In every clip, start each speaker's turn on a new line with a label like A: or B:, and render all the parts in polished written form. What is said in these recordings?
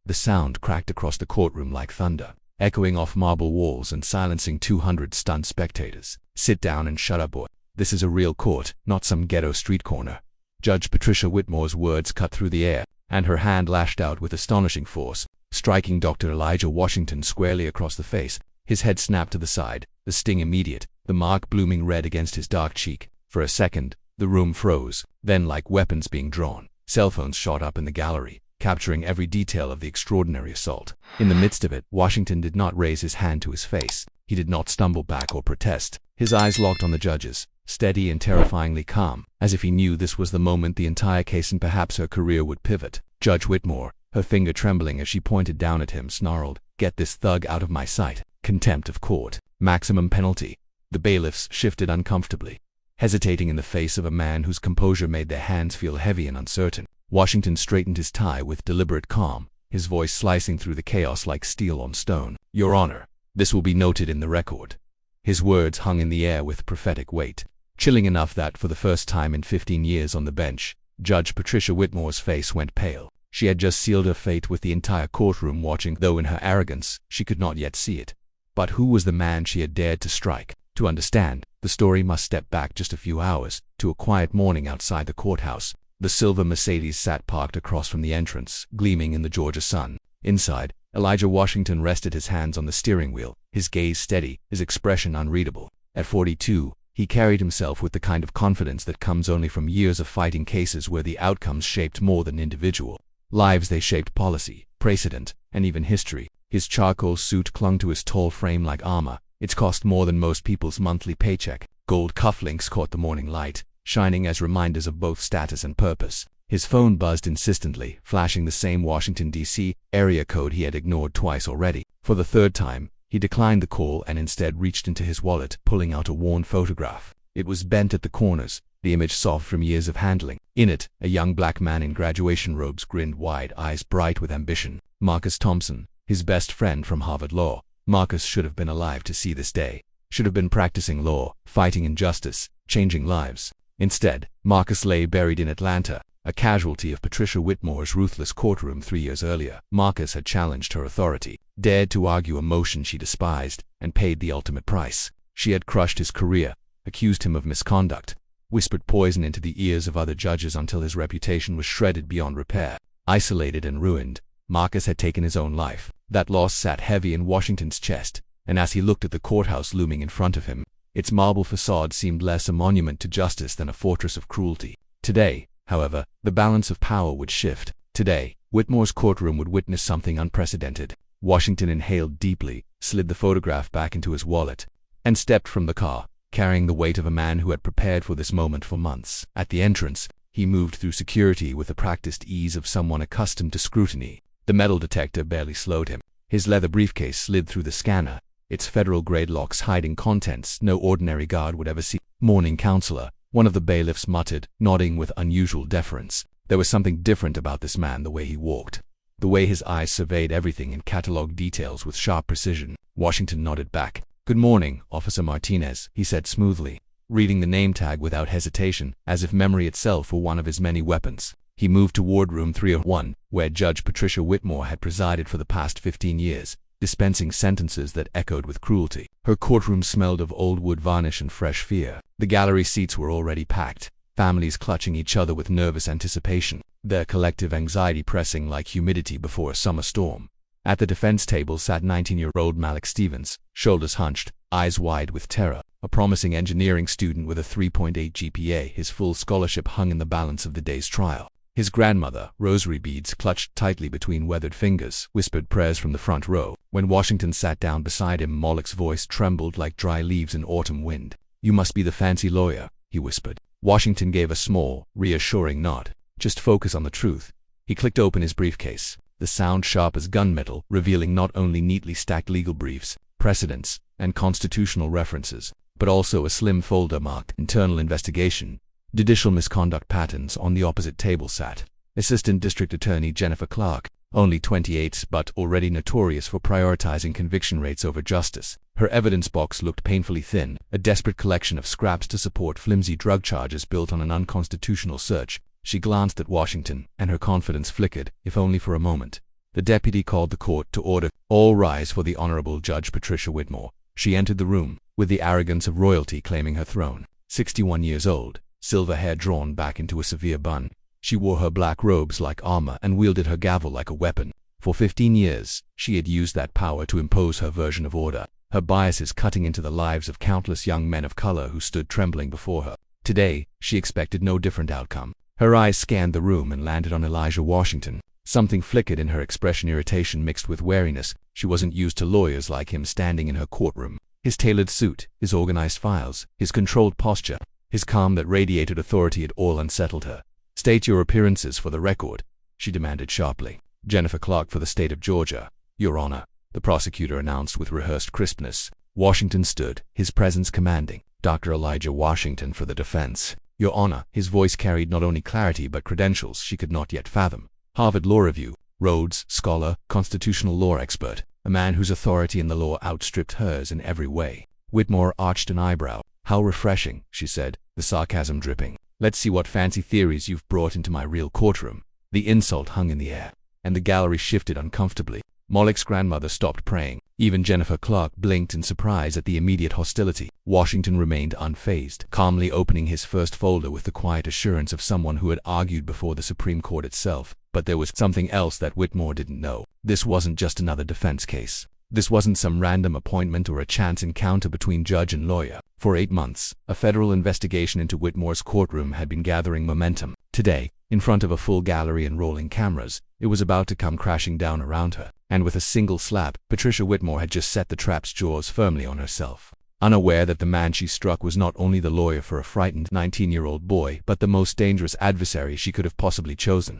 A: The sound cracked across the courtroom like thunder, echoing off marble walls and silencing 200 stunned spectators. "Sit down and shut up, boy. This is a real court, not some ghetto street corner." Judge Patricia Whitmore's words cut through the air, and her hand lashed out with astonishing force, striking Dr. Elijah Washington squarely across the face. His head snapped to the side, the sting immediate, the mark blooming red against his dark cheek. For a second, the room froze. Then, like weapons being drawn, cell phones shot up in the gallery, capturing every detail of the extraordinary assault. In the midst of it, Washington did not raise his hand to his face. He did not stumble back or protest. His eyes locked on the judge's, steady and terrifyingly calm, as if he knew this was the moment the entire case and perhaps her career would pivot. Judge Whitmore, her finger trembling as she pointed down at him, snarled, "Get this thug out of my sight." Contempt of court. Maximum penalty. The bailiffs shifted uncomfortably, hesitating in the face of a man whose composure made their hands feel heavy and uncertain. Washington straightened his tie with deliberate calm, his voice slicing through the chaos like steel on stone. "Your Honor, this will be noted in the record." His words hung in the air with prophetic weight, chilling enough that for the first time in 15 years on the bench, Judge Patricia Whitmore's face went pale. She had just sealed her fate with the entire courtroom watching, though in her arrogance, she could not yet see it. But who was the man she had dared to strike? To understand, the story must step back just a few hours, to a quiet morning outside the courthouse. The silver Mercedes sat parked across from the entrance, gleaming in the Georgia sun. Inside, Elijah Washington rested his hands on the steering wheel, his gaze steady, his expression unreadable. At 42, he carried himself with the kind of confidence that comes only from years of fighting cases where the outcomes shaped more than individual lives. They shaped policy, precedent, and even history. His charcoal suit clung to his tall frame like armor. It's cost more than most people's monthly paycheck. Gold cufflinks caught the morning light, shining as reminders of both status and purpose. His phone buzzed insistently, flashing the same Washington, D.C. area code he had ignored twice already. For the third time, he declined the call and instead reached into his wallet, pulling out a worn photograph. It was bent at the corners, the image soft from years of handling. In it, a young black man in graduation robes grinned wide, eyes bright with ambition. Marcus Thompson, his best friend from Harvard Law. Marcus should have been alive to see this day. Should have been practicing law, fighting injustice, changing lives. Instead, Marcus lay buried in Atlanta, a casualty of Patricia Whitmore's ruthless courtroom 3 years earlier. Marcus had challenged her authority, dared to argue a motion she despised, and paid the ultimate price. She had crushed his career, accused him of misconduct, whispered poison into the ears of other judges until his reputation was shredded beyond repair. Isolated and ruined, Marcus had taken his own life. That loss sat heavy in Washington's chest, and as he looked at the courthouse looming in front of him, its marble facade seemed less a monument to justice than a fortress of cruelty. Today, however, the balance of power would shift. Today, Whitmore's courtroom would witness something unprecedented. Washington inhaled deeply, slid the photograph back into his wallet, and stepped from the car, carrying the weight of a man who had prepared for this moment for months. At the entrance, he moved through security with the practiced ease of someone accustomed to scrutiny. The metal detector barely slowed him. His leather briefcase slid through the scanner, its federal-grade locks hiding contents no ordinary guard would ever see. "Morning, counselor," one of the bailiffs muttered, nodding with unusual deference. There was something different about this man, the way he walked, the way his eyes surveyed everything and catalogued details with sharp precision. Washington nodded back. "Good morning, Officer Martinez," he said smoothly, reading the name tag without hesitation, as if memory itself were one of his many weapons. He moved toward room 301, where Judge Patricia Whitmore had presided for the past 15 years, dispensing sentences that echoed with cruelty. Her courtroom smelled of old wood varnish and fresh fear. The gallery seats were already packed, families clutching each other with nervous anticipation, their collective anxiety pressing like humidity before a summer storm. At the defense table sat 19-year-old Malik Stevens, shoulders hunched, eyes wide with terror, a promising engineering student with a 3.8 GPA. His full scholarship hung in the balance of the day's trial. His grandmother, rosary beads clutched tightly between weathered fingers, whispered prayers from the front row. When Washington sat down beside him, Malik's voice trembled like dry leaves in autumn wind. "You must be the fancy lawyer," he whispered. Washington gave a small, reassuring nod. "Just focus on the truth." He clicked open his briefcase, the sound sharp as gunmetal, revealing not only neatly stacked legal briefs, precedents, and constitutional references, but also a slim folder marked Internal Investigation. Judicial misconduct patterns. On the opposite table sat Assistant District Attorney Jennifer Clark, only 28 but already notorious for prioritizing conviction rates over justice. Her evidence box looked painfully thin, a desperate collection of scraps to support flimsy drug charges built on an unconstitutional search. She glanced at Washington, and her confidence flickered, if only for a moment. The deputy called the court to order. All rise for the Honorable Judge Patricia Whitmore. She entered the room, with the arrogance of royalty claiming her throne. 61 years old, silver hair drawn back into a severe bun. She wore her black robes like armor and wielded her gavel like a weapon. For 15 years, she had used that power to impose her version of order, her biases cutting into the lives of countless young men of color who stood trembling before her. Today, she expected no different outcome. Her eyes scanned the room and landed on Elijah Washington. Something flickered in her expression, irritation mixed with wariness. She wasn't used to lawyers like him standing in her courtroom. His tailored suit, his organized files, his controlled posture, his calm that radiated authority, it all unsettled her. "State your appearances for the record," she demanded sharply. "Jennifer Clark for the state of Georgia, Your Honor," the prosecutor announced with rehearsed crispness. Washington stood, his presence commanding. "Dr. Elijah Washington for the defense, Your Honor." His voice carried not only clarity but credentials she could not yet fathom. Harvard Law Review, Rhodes Scholar, constitutional law expert, a man whose authority in the law outstripped hers in every way. Whitmore arched an eyebrow. "How refreshing," she said, the sarcasm dripping. "Let's see what fancy theories you've brought into my real courtroom." The insult hung in the air, and the gallery shifted uncomfortably. Moloch's grandmother stopped praying. Even Jennifer Clark blinked in surprise at the immediate hostility. Washington remained unfazed, calmly opening his first folder with the quiet assurance of someone who had argued before the Supreme Court itself. But there was something else that Whitmore didn't know. This wasn't just another defense case. This wasn't some random appointment or a chance encounter between judge and lawyer. For 8 months, a federal investigation into Whitmore's courtroom had been gathering momentum. Today, in front of a full gallery and rolling cameras, it was about to come crashing down around her. And with a single slap, Patricia Whitmore had just set the trap's jaws firmly on herself. Unaware that the man she struck was not only the lawyer for a frightened 19-year-old boy, but the most dangerous adversary she could have possibly chosen.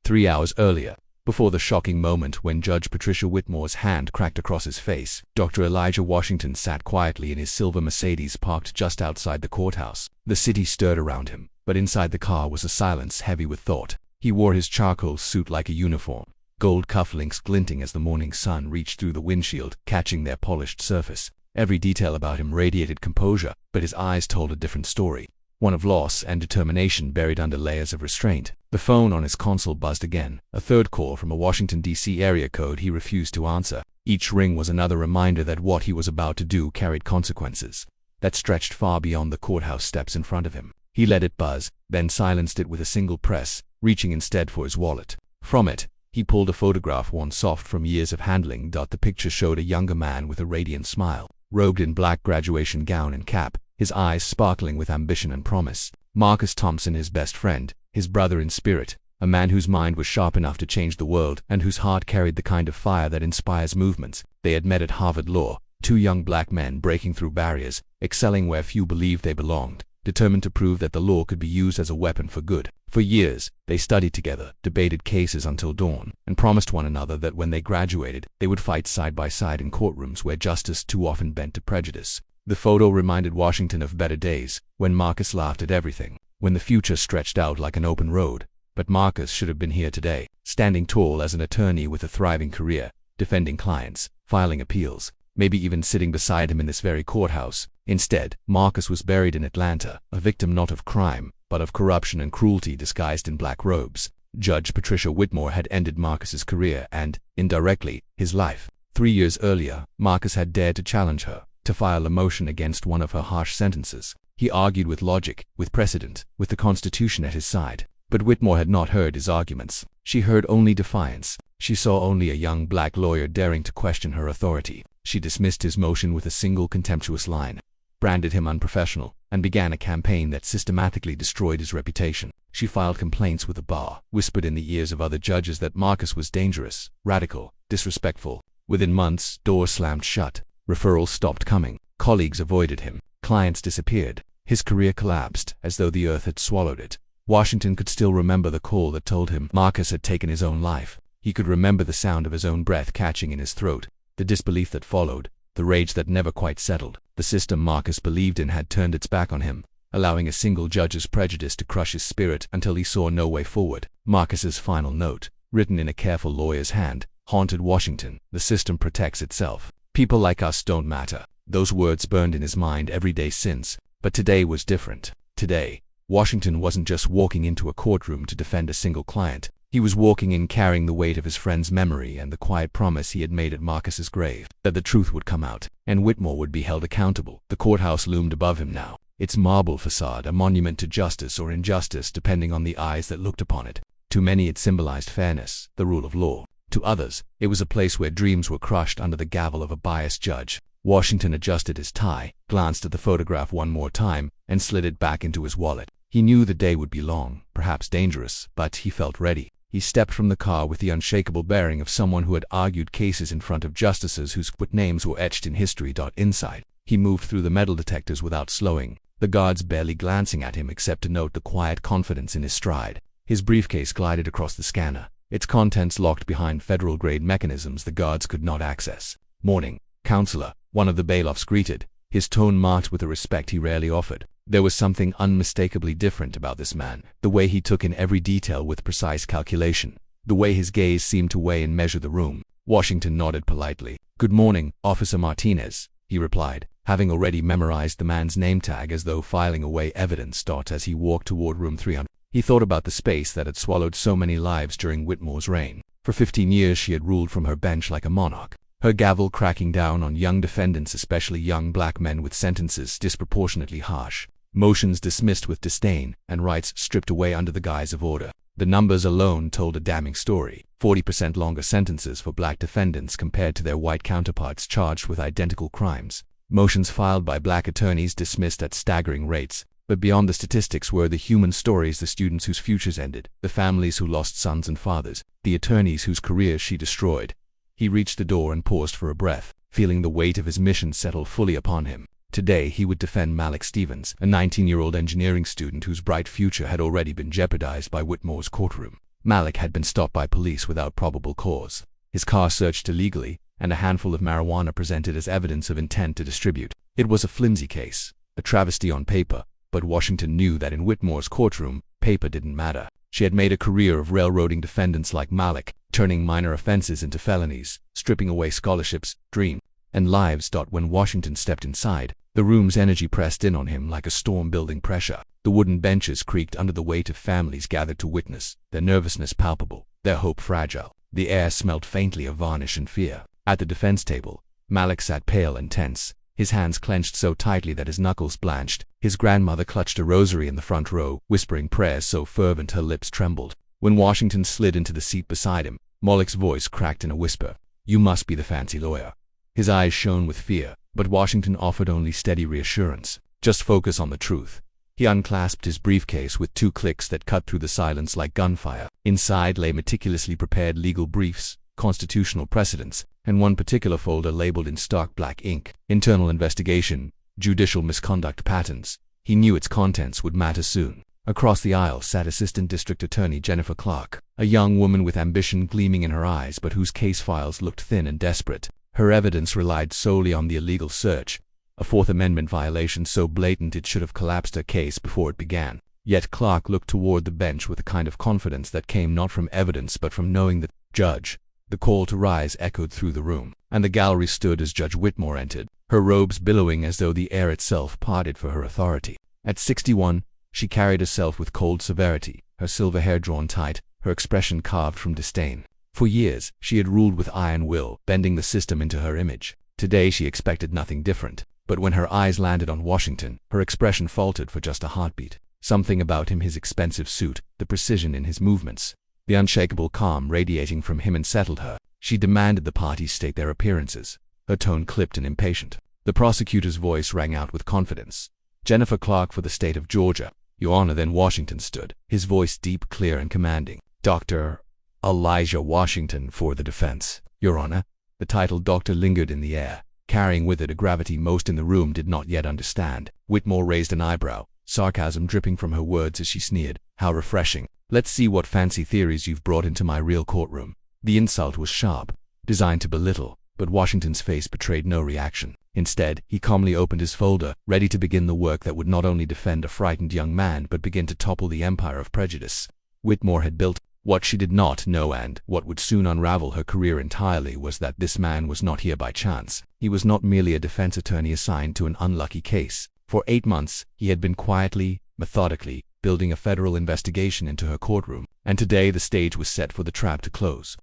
A: 3 hours earlier, before the shocking moment when Judge Patricia Whitmore's hand cracked across his face, Dr. Elijah Washington sat quietly in his silver Mercedes parked just outside the courthouse. The city stirred around him, but inside the car was a silence heavy with thought. He wore his charcoal suit like a uniform, gold cufflinks glinting as the morning sun reached through the windshield, catching their polished surface. Every detail about him radiated composure, but his eyes told a different story, one of loss and determination buried under layers of restraint. The phone on his console buzzed again, a third call from a Washington, D.C. area code he refused to answer. Each ring was another reminder that what he was about to do carried consequences that stretched far beyond the courthouse steps in front of him. He let it buzz, then silenced it with a single press, reaching instead for his wallet. From it, he pulled a photograph worn soft from years of handling. The picture showed a younger man with a radiant smile, robed in black graduation gown and cap, his eyes sparkling with ambition and promise. Marcus Thompson, his best friend, his brother in spirit, a man whose mind was sharp enough to change the world and whose heart carried the kind of fire that inspires movements. They had met at Harvard Law, two young black men breaking through barriers, excelling where few believed they belonged, determined to prove that the law could be used as a weapon for good. For years, they studied together, debated cases until dawn, and promised one another that when they graduated, they would fight side by side in courtrooms where justice too often bent to prejudice. The photo reminded Washington of better days, when Marcus laughed at everything, when the future stretched out like an open road. But Marcus should have been here today, standing tall as an attorney with a thriving career, defending clients, filing appeals, maybe even sitting beside him in this very courthouse. Instead, Marcus was buried in Atlanta, a victim not of crime, but of corruption and cruelty disguised in black robes. Judge Patricia Whitmore had ended Marcus's career and, indirectly, his life. 3 years earlier, Marcus had dared to challenge her, to file a motion against one of her harsh sentences. He argued with logic, with precedent, with the Constitution at his side. But Whitmore had not heard his arguments. She heard only defiance. She saw only a young black lawyer daring to question her authority. She dismissed his motion with a single contemptuous line, branded him unprofessional, and began a campaign that systematically destroyed his reputation. She filed complaints with the bar, whispered in the ears of other judges that Marcus was dangerous, radical, disrespectful. Within months, doors slammed shut. Referrals stopped coming. Colleagues avoided him. Clients disappeared. His career collapsed, as though the earth had swallowed it. Washington could still remember the call that told him Marcus had taken his own life. He could remember the sound of his own breath catching in his throat, the disbelief that followed, the rage that never quite settled. The system Marcus believed in had turned its back on him, allowing a single judge's prejudice to crush his spirit until he saw no way forward. Marcus's final note, written in a careful lawyer's hand, haunted Washington. The system protects itself. People like us don't matter. Those words burned in his mind every day since. But today was different. Today, Washington wasn't just walking into a courtroom to defend a single client. He was walking in carrying the weight of his friend's memory and the quiet promise he had made at Marcus's grave, that the truth would come out, and Whitmore would be held accountable. The courthouse loomed above him now, its marble facade a monument to justice or injustice depending on the eyes that looked upon it. To many it symbolized fairness, the rule of law. To others, it was a place where dreams were crushed under the gavel of a biased judge. Washington adjusted his tie, glanced at the photograph one more time, and slid it back into his wallet. He knew the day would be long, perhaps dangerous, but he felt ready. He stepped from the car with the unshakable bearing of someone who had argued cases in front of justices whose names were etched in history. Inside, he moved through the metal detectors without slowing, the guards barely glancing at him except to note the quiet confidence in his stride. His briefcase glided across the scanner, its contents locked behind federal-grade mechanisms the guards could not access. "Morning, Counselor," one of the bailiffs greeted, his tone marked with a respect he rarely offered. There was something unmistakably different about this man, the way he took in every detail with precise calculation, the way his gaze seemed to weigh and measure the room. Washington nodded politely. "Good morning, Officer Martinez," he replied, having already memorized the man's name tag as though filing away evidence. As he walked toward room 300, he thought about the space that had swallowed so many lives during Whitmore's reign. For 15 years she had ruled from her bench like a monarch, her gavel cracking down on young defendants, especially young black men, with sentences disproportionately harsh, motions dismissed with disdain, and rights stripped away under the guise of order. The numbers alone told a damning story. 40% longer sentences for black defendants compared to their white counterparts charged with identical crimes. Motions filed by black attorneys dismissed at staggering rates. But beyond the statistics were the human stories, the students whose futures ended, the families who lost sons and fathers, the attorneys whose careers she destroyed. He reached the door and paused for a breath, feeling the weight of his mission settle fully upon him. Today he would defend Malik Stevens, a 19-year-old engineering student whose bright future had already been jeopardized by Whitmore's courtroom. Malik had been stopped by police without probable cause, his car searched illegally, and a handful of marijuana presented as evidence of intent to distribute. It was a flimsy case, a travesty on paper, but Washington knew that in Whitmore's courtroom, paper didn't matter. She had made a career of railroading defendants like Malik, turning minor offenses into felonies, stripping away scholarships, dreams, and lives. When Washington stepped inside, the room's energy pressed in on him like a storm building pressure. The wooden benches creaked under the weight of families gathered to witness, their nervousness palpable, their hope fragile. The air smelled faintly of varnish and fear. At the defense table, Malik sat pale and tense, his hands clenched so tightly that his knuckles blanched. His grandmother clutched a rosary in the front row, whispering prayers so fervent her lips trembled. When Washington slid into the seat beside him, Malik's voice cracked in a whisper. "You must be the fancy lawyer." His eyes shone with fear, but Washington offered only steady reassurance. "Just focus on the truth." He unclasped his briefcase with 2 clicks that cut through the silence like gunfire. Inside lay meticulously prepared legal briefs, constitutional precedents, and one particular folder labeled in stark black ink, "Internal Investigation, Judicial Misconduct Patterns." He knew its contents would matter soon. Across the aisle sat Assistant District Attorney Jennifer Clark, a young woman with ambition gleaming in her eyes but whose case files looked thin and desperate. Her evidence relied solely on the illegal search, a Fourth Amendment violation so blatant it should have collapsed her case before it began. Yet Clark looked toward the bench with a kind of confidence that came not from evidence but from knowing the judge. The call to rise echoed through the room, and the gallery stood as Judge Whitmore entered, her robes billowing as though the air itself parted for her authority. At 61, she carried herself with cold severity, her silver hair drawn tight, her expression carved from disdain. For years, she had ruled with iron will, bending the system into her image. Today she expected nothing different, but when her eyes landed on Washington, her expression faltered for just a heartbeat. Something about him, his expensive suit, the precision in his movements, the unshakable calm radiating from him, unsettled her. She demanded the parties state their appearances, her tone clipped and impatient. The prosecutor's voice rang out with confidence. "Jennifer Clark for the state of Georgia, Your Honor." Then Washington stood, his voice deep, clear, and commanding. "Dr. Elijah Washington for the defense, Your Honor." The title doctor lingered in the air, carrying with it a gravity most in the room did not yet understand. Whitmore raised an eyebrow, sarcasm dripping from her words as she sneered. "How refreshing. Let's see what fancy theories you've brought into my real courtroom." The insult was sharp, designed to belittle, but Washington's face betrayed no reaction. Instead, he calmly opened his folder, ready to begin the work that would not only defend a frightened young man but begin to topple the empire of prejudice Whitmore had built. What she did not know, and what would soon unravel her career entirely, was that this man was not here by chance. He was not merely a defense attorney assigned to an unlucky case. For 8 months, he had been quietly, methodically, building a federal investigation into her courtroom. and today the stage was set for the trap to close.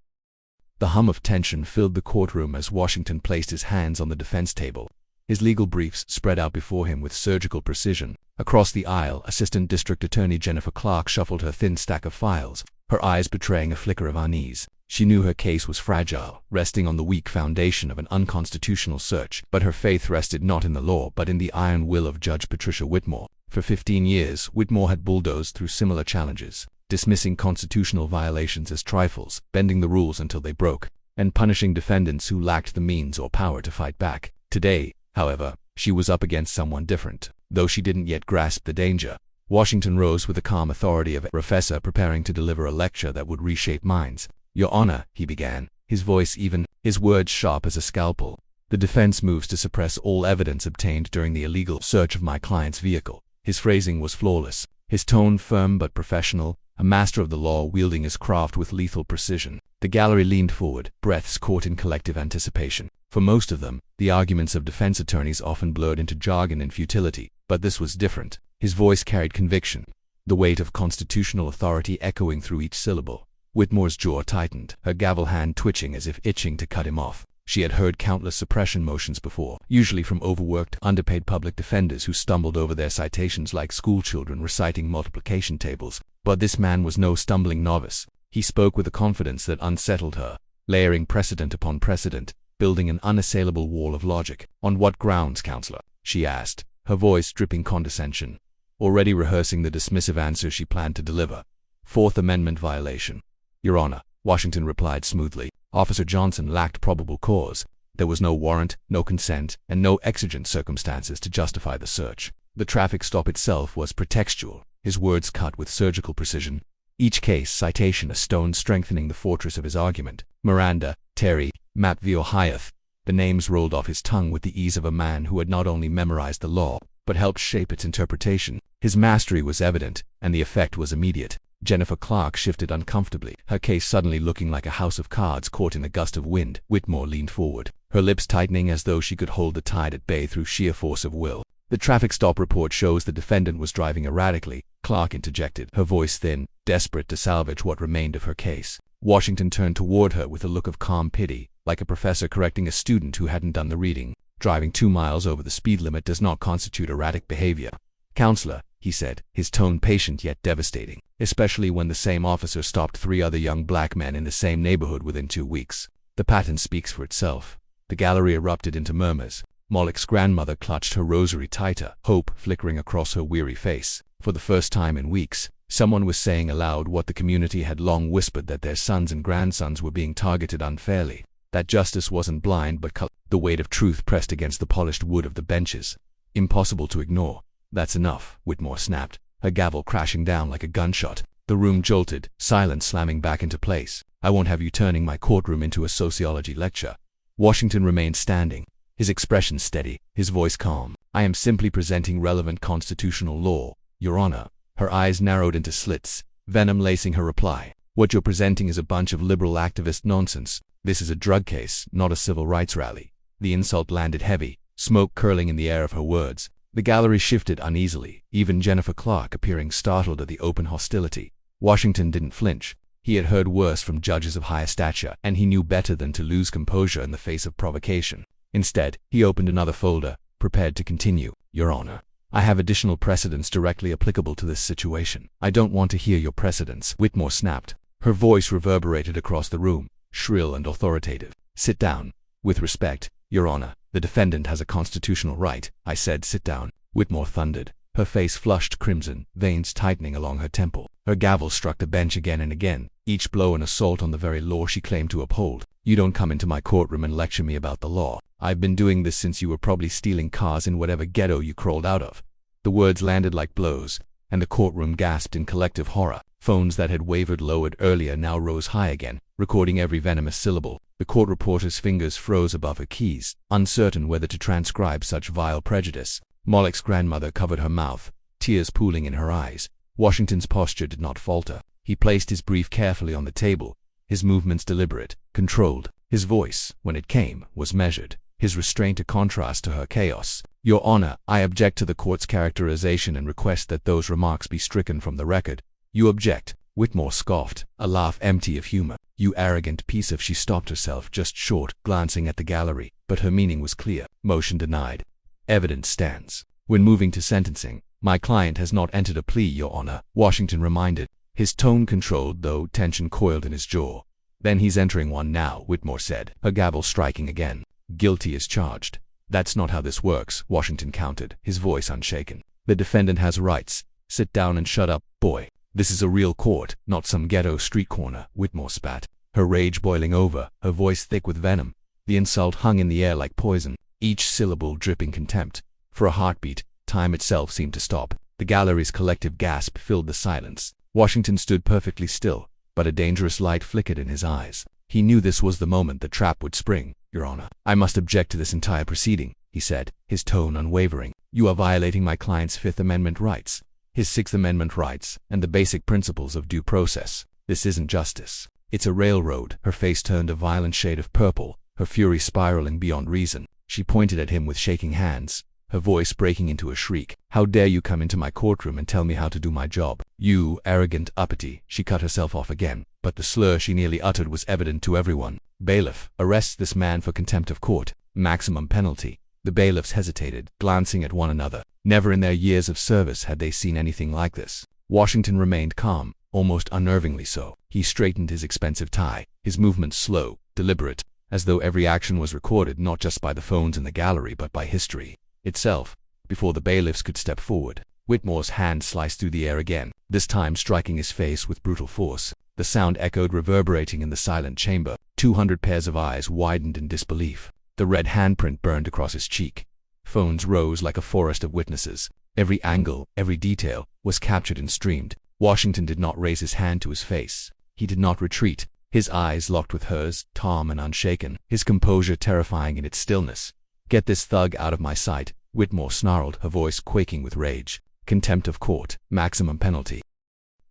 A: The hum of tension filled the courtroom as Washington placed his hands on the defense table. His legal briefs spread out before him with surgical precision. Across the aisle, Assistant District Attorney Jennifer Clark shuffled her thin stack of files, her eyes betraying a flicker of unease. She knew her case was fragile, resting on the weak foundation of an unconstitutional search, but her faith rested not in the law but in the iron will of Judge Patricia Whitmore. For 15 years, Whitmore had bulldozed through similar challenges, dismissing constitutional violations as trifles, bending the rules until they broke, and punishing defendants who lacked the means or power to fight back. Today, however, she was up against someone different, though she didn't yet grasp the danger. Washington rose with the calm authority of a professor preparing to deliver a lecture that would reshape minds. "Your Honor," he began, his voice even, his words sharp as a scalpel. "The defense moves to suppress all evidence obtained during the illegal search of my client's vehicle." His phrasing was flawless, his tone firm but professional, a master of the law wielding his craft with lethal precision. The gallery leaned forward, breaths caught in collective anticipation. For most of them, the arguments of defense attorneys often blurred into jargon and futility, but this was different. His voice carried conviction, the weight of constitutional authority echoing through each syllable. Whitmore's jaw tightened, her gavel hand twitching as if itching to cut him off. She had heard countless suppression motions before, usually from overworked, underpaid public defenders who stumbled over their citations like schoolchildren reciting multiplication tables. But this man was no stumbling novice. He spoke with a confidence that unsettled her, layering precedent upon precedent, building an unassailable wall of logic. "On what grounds, Counselor?" she asked, her voice dripping condescension, already rehearsing the dismissive answer she planned to deliver. "Fourth Amendment violation." "Your Honor," Washington replied smoothly. "Officer Johnson lacked probable cause. There was no warrant, no consent, and no exigent circumstances to justify the search. The traffic stop itself was pretextual," his words cut with surgical precision, each case citation a stone strengthening the fortress of his argument. Miranda, Terry, Matt v. Hyatt. The names rolled off his tongue with the ease of a man who had not only memorized the law, but helped shape its interpretation. His mastery was evident, and the effect was immediate. Jennifer Clark shifted uncomfortably, her case suddenly looking like a house of cards caught in a gust of wind. Whitmore leaned forward, her lips tightening as though she could hold the tide at bay through sheer force of will. "The traffic stop report shows the defendant was driving erratically," Clark interjected, her voice thin, desperate to salvage what remained of her case. Washington turned toward her with a look of calm pity, like a professor correcting a student who hadn't done the reading. "Driving 2 miles over the speed limit does not constitute erratic behavior, Counselor," he said, his tone patient yet devastating, "especially when the same officer stopped 3 other young black men in the same neighborhood within 2 weeks. The pattern speaks for itself." The gallery erupted into murmurs. Moloch's grandmother clutched her rosary tighter, hope flickering across her weary face. For the first time in weeks, someone was saying aloud what the community had long whispered, that their sons and grandsons were being targeted unfairly, that justice wasn't blind but the weight of truth pressed against the polished wood of the benches. Impossible to ignore. "That's enough," Whitmore snapped, her gavel crashing down like a gunshot. The room jolted, silence slamming back into place. "I won't have you turning my courtroom into a sociology lecture." Washington remained standing, his expression steady, his voice calm. "I am simply presenting relevant constitutional law, Your Honor." Her eyes narrowed into slits, venom lacing her reply. "What you're presenting is a bunch of liberal activist nonsense. This is a drug case, not a civil rights rally." The insult landed heavy, smoke curling in the air of her words. The gallery shifted uneasily, even Jennifer Clark appearing startled at the open hostility. Washington didn't flinch. He had heard worse from judges of higher stature, and he knew better than to lose composure in the face of provocation. Instead, he opened another folder, prepared to continue. "Your Honor, I have additional precedents directly applicable to this situation." "I don't want to hear your precedents," Whitmore snapped. Her voice reverberated across the room, shrill and authoritative. "Sit down. With respect, Your Honor, the defendant has a constitutional right." "I said sit down," Whitmore thundered, her face flushed crimson, veins tightening along her temple. Her gavel struck the bench again and again, each blow an assault on the very law she claimed to uphold. "You don't come into my courtroom and lecture me about the law. I've been doing this since you were probably stealing cars in whatever ghetto you crawled out of." The words landed like blows, and the courtroom gasped in collective horror. Phones that had wavered lowered earlier now rose high again, recording every venomous syllable. The court reporter's fingers froze above her keys, uncertain whether to transcribe such vile prejudice. Moloch's grandmother covered her mouth, tears pooling in her eyes. Washington's posture did not falter. He placed his brief carefully on the table, his movements deliberate, controlled. His voice, when it came, was measured, his restraint a contrast to her chaos. "Your Honor, I object to the court's characterization and request that those remarks be stricken from the record." "You object?" Whitmore scoffed, a laugh empty of humor. "You arrogant piece of—" She stopped herself just short, glancing at the gallery, but her meaning was clear. "Motion denied. Evidence stands. When moving to sentencing, my client has not entered a plea, Your Honor," Washington reminded, his tone controlled though tension coiled in his jaw. "Then he's entering one now," Whitmore said, her gavel striking again. "Guilty as charged." "That's not how this works," Washington countered, his voice unshaken. "The defendant has rights. Sit down and shut up, boy. This is a real court, not some ghetto street corner," Whitmore spat, her rage boiling over, her voice thick with venom. The insult hung in the air like poison, each syllable dripping contempt. For a heartbeat, time itself seemed to stop. The gallery's collective gasp filled the silence. Washington stood perfectly still, but a dangerous light flickered in his eyes. He knew this was the moment the trap would spring. "Your Honor, I must object to this entire proceeding," he said, his tone unwavering. "You are violating my client's Fifth Amendment rights, his Sixth Amendment rights, and the basic principles of due process. This isn't justice. It's a railroad." Her face turned a violent shade of purple, her fury spiraling beyond reason. She pointed at him with shaking hands, her voice breaking into a shriek. "How dare you come into my courtroom and tell me how to do my job? You arrogant uppity." She cut herself off again, but the slur she nearly uttered was evident to everyone. "Bailiff, arrests this man for contempt of court. Maximum penalty." The bailiffs hesitated, glancing at one another. Never in their years of service had they seen anything like this. Washington remained calm, almost unnervingly so. He straightened his expensive tie, his movements slow, deliberate, as though every action was recorded not just by the phones in the gallery but by history itself. Before the bailiffs could step forward, Whitmore's hand sliced through the air again, this time striking his face with brutal force. The sound echoed, reverberating in the silent chamber. 200 pairs of eyes widened in disbelief. The red handprint burned across his cheek. Phones rose like a forest of witnesses. Every angle, every detail, was captured and streamed. Washington did not raise his hand to his face. He did not retreat. His eyes locked with hers, calm and unshaken, his composure terrifying in its stillness. "Get this thug out of my sight," Whitmore snarled, her voice quaking with rage. "Contempt of court, maximum penalty."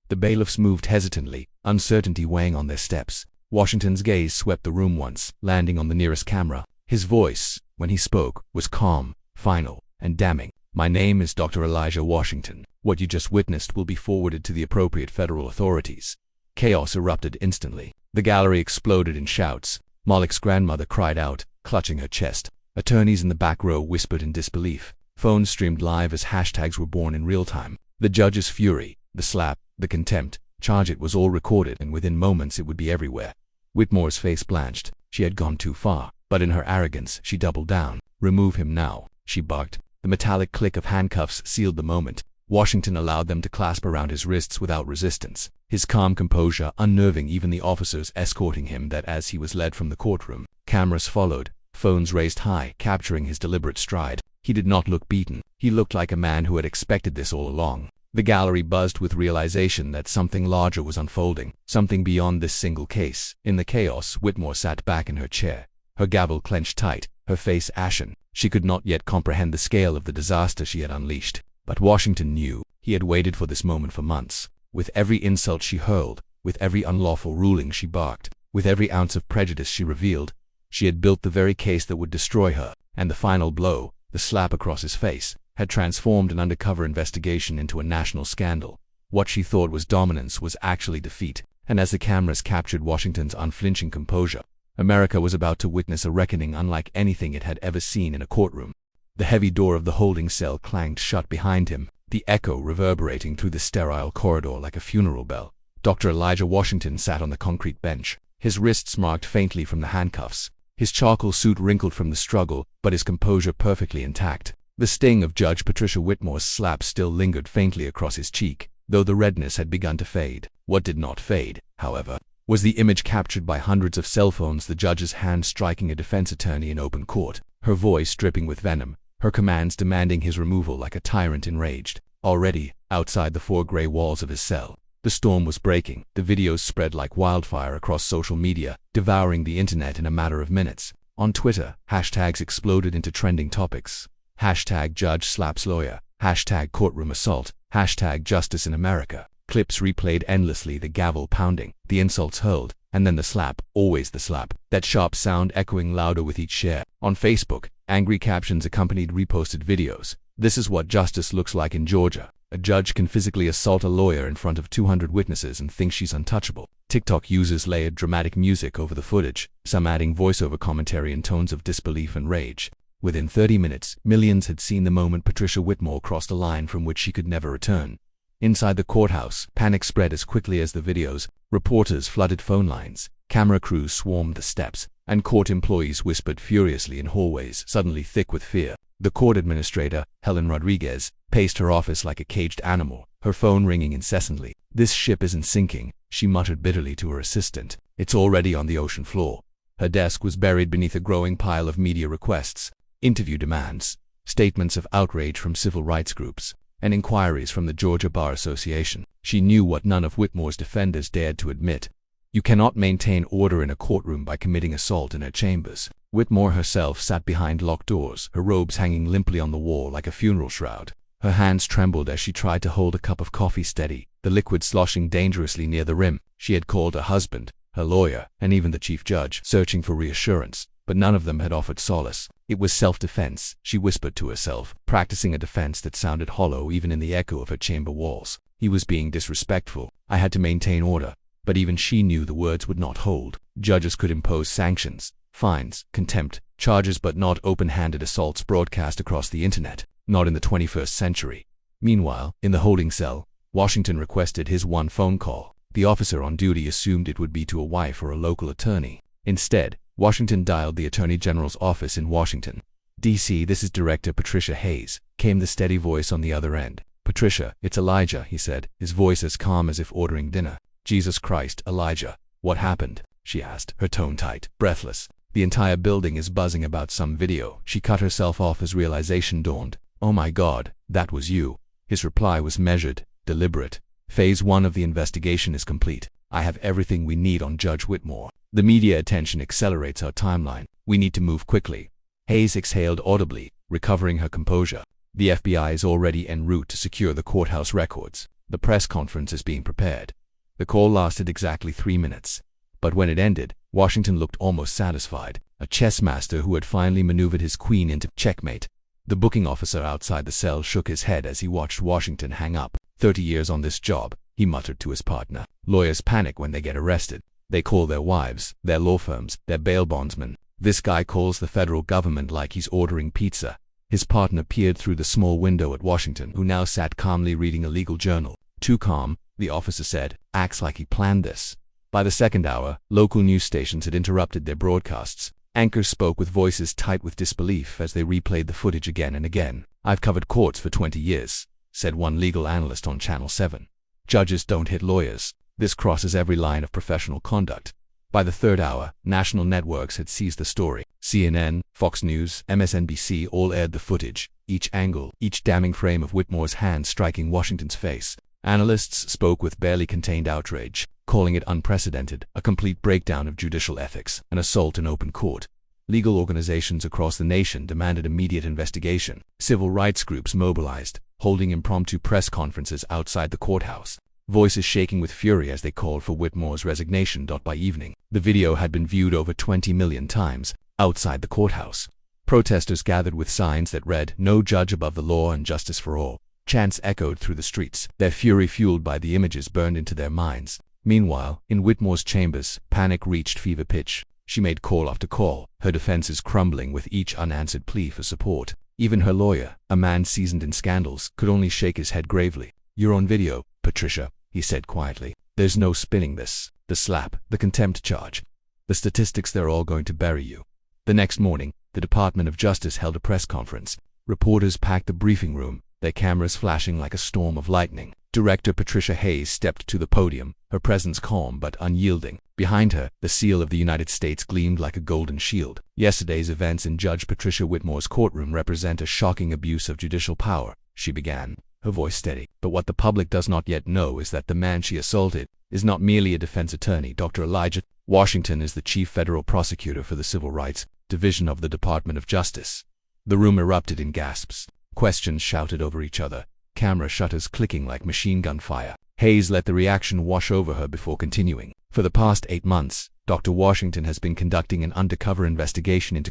A: The bailiffs moved hesitantly, uncertainty weighing on their steps. Washington's gaze swept the room once, landing on the nearest camera. His voice, when he spoke, was calm, final, and damning. "My name is Dr. Elijah Washington. What you just witnessed will be forwarded to the appropriate federal authorities." Chaos erupted instantly. The gallery exploded in shouts. Moloch's grandmother cried out, clutching her chest. Attorneys in the back row whispered in disbelief. Phones streamed live as hashtags were born in real time. The judge's fury, the slap, the contempt charge, it was all recorded, and within moments it would be everywhere. Whitmore's face blanched. She had gone too far, but in her arrogance she doubled down. "Remove him now," she barked. The metallic click of handcuffs sealed the moment. Washington allowed them to clasp around his wrists without resistance, his calm composure unnerving even the officers escorting him. That as he was led from the courtroom, cameras followed, phones raised high, capturing his deliberate stride. He did not look beaten. He looked like a man who had expected this all along. The gallery buzzed with realization that something larger was unfolding, something beyond this single case. In the chaos, Whitmore sat back in her chair, her gavel clenched tight, her face ashen. She could not yet comprehend the scale of the disaster she had unleashed. But Washington knew. He had waited for this moment for months. With every insult she hurled, with every unlawful ruling she barked, with every ounce of prejudice she revealed, she had built the very case that would destroy her. And the final blow, the slap across his face, had transformed an undercover investigation into a national scandal. What she thought was dominance was actually defeat. And as the cameras captured Washington's unflinching composure, America was about to witness a reckoning unlike anything it had ever seen in a courtroom. The heavy door of the holding cell clanged shut behind him, the echo reverberating through the sterile corridor like a funeral bell. Dr. Elijah Washington sat on the concrete bench, his wrists marked faintly from the handcuffs, his charcoal suit wrinkled from the struggle, but his composure perfectly intact. The sting of Judge Patricia Whitmore's slap still lingered faintly across his cheek, though the redness had begun to fade. What did not fade, however, was the image captured by hundreds of cell phones, the judge's hand striking a defense attorney in open court, her voice dripping with venom, her commands demanding his removal like a tyrant enraged. Already, outside the four gray walls of his cell, the storm was breaking. The videos spread like wildfire across social media, devouring the internet in a matter of minutes. On Twitter, hashtags exploded into trending topics. Hashtag judge slaps lawyer, hashtag courtroom assault, hashtag justice in America. Clips replayed endlessly, the gavel pounding, the insults hurled, and then the slap, always the slap, that sharp sound echoing louder with each share. On Facebook, angry captions accompanied reposted videos. "This is what justice looks like in Georgia. A judge can physically assault a lawyer in front of 200 witnesses and think she's untouchable. TikTok users layered dramatic music over the footage, some adding voiceover commentary in tones of disbelief and rage. Within 30 minutes, millions had seen the moment Patricia Whitmore crossed a line from which she could never return. Inside the courthouse, panic spread as quickly as the videos. Reporters flooded phone lines, camera crews swarmed the steps, and court employees whispered furiously in hallways suddenly thick with fear. The court administrator, Helen Rodriguez, paced her office like a caged animal, her phone ringing incessantly. "This ship isn't sinking," she muttered bitterly to her assistant. "It's already on the ocean floor." Her desk was buried beneath a growing pile of media requests, interview demands, statements of outrage from civil rights groups, and inquiries from the Georgia Bar Association. She knew what none of Whitmore's defenders dared to admit. You cannot maintain order in a courtroom by committing assault in her chambers. Whitmore herself sat behind locked doors, her robes hanging limply on the wall like a funeral shroud. Her hands trembled as she tried to hold a cup of coffee steady, the liquid sloshing dangerously near the rim. She had called her husband, her lawyer, and even the chief judge, searching for reassurance, but none of them had offered solace. It was self-defense, she whispered to herself, practicing a defense that sounded hollow even in the echo of her chamber walls. He was being disrespectful. I had to maintain order. But even she knew the words would not hold. Judges could impose sanctions, fines, contempt, charges, but not open-handed assaults broadcast across the internet. Not in the 21st century. Meanwhile, in the holding cell, Washington requested his one phone call. The officer on duty assumed it would be to a wife or a local attorney. Instead, Washington dialed the Attorney General's office in Washington, D.C. "This is Director Patricia Hayes," came the steady voice on the other end. "Patricia, it's Elijah," he said, his voice as calm as if ordering dinner. "Jesus Christ, Elijah, what happened?" she asked, her tone tight, breathless. "The entire building is buzzing about some video." She cut herself off as realization dawned. "Oh my God, that was you." His reply was measured, deliberate. "Phase 1 of the investigation is complete. I have everything we need on Judge Whitmore. The media attention accelerates our timeline. We need to move quickly." Hayes exhaled audibly, recovering her composure. "The FBI is already en route to secure the courthouse records. The press conference is being prepared." The call lasted exactly 3 minutes. But when it ended, Washington looked almost satisfied, a chess master who had finally maneuvered his queen into checkmate. The booking officer outside the cell shook his head as he watched Washington hang up. 30 years on this job, he muttered to his partner. Lawyers panic when they get arrested. They call their wives, their law firms, their bail bondsmen. This guy calls the federal government like he's ordering pizza. His partner peered through the small window at Washington, who now sat calmly reading a legal journal. "Too calm," the officer said. "Acts like he planned this." By the second hour, local news stations had interrupted their broadcasts. Anchors spoke with voices tight with disbelief as they replayed the footage again and again. "I've covered courts for 20 years, said one legal analyst on Channel 7. "Judges don't hit lawyers. This crosses every line of professional conduct." By the third hour, national networks had seized the story. CNN, Fox News, MSNBC all aired the footage, each angle, each damning frame of Whitmore's hand striking Washington's face. Analysts spoke with barely contained outrage, calling it unprecedented, a complete breakdown of judicial ethics, an assault in open court. Legal organizations across the nation demanded immediate investigation. Civil rights groups mobilized, holding impromptu press conferences outside the courthouse, voices shaking with fury as they called for Whitmore's resignation. By evening, the video had been viewed over 20 million times. Outside the courthouse, protesters gathered with signs that read, "No judge above the law and justice for all." Chants echoed through the streets, their fury fueled by the images burned into their minds. Meanwhile, in Whitmore's chambers, panic reached fever pitch. She made call after call, her defenses crumbling with each unanswered plea for support. Even her lawyer, a man seasoned in scandals, could only shake his head gravely. "You're on video, Patricia," he said quietly. "There's no spinning this. The slap, the contempt charge, the statistics, they're all going to bury you." The next morning, the Department of Justice held a press conference. Reporters packed the briefing room, their cameras flashing like a storm of lightning. Director Patricia Hayes stepped to the podium, her presence calm but unyielding. Behind her, the seal of the United States gleamed like a golden shield. "Yesterday's events in Judge Patricia Whitmore's courtroom represent a shocking abuse of judicial power," she began, her voice steady. "But what the public does not yet know is that the man she assaulted is not merely a defense attorney. Dr. Elijah Washington is the chief federal prosecutor for the Civil Rights Division of the Department of Justice." The room erupted in gasps. Questions shouted over each other, camera shutters clicking like machine gun fire. Hayes let the reaction wash over her before continuing. "For the past 8 months, Dr. Washington has been conducting an undercover investigation into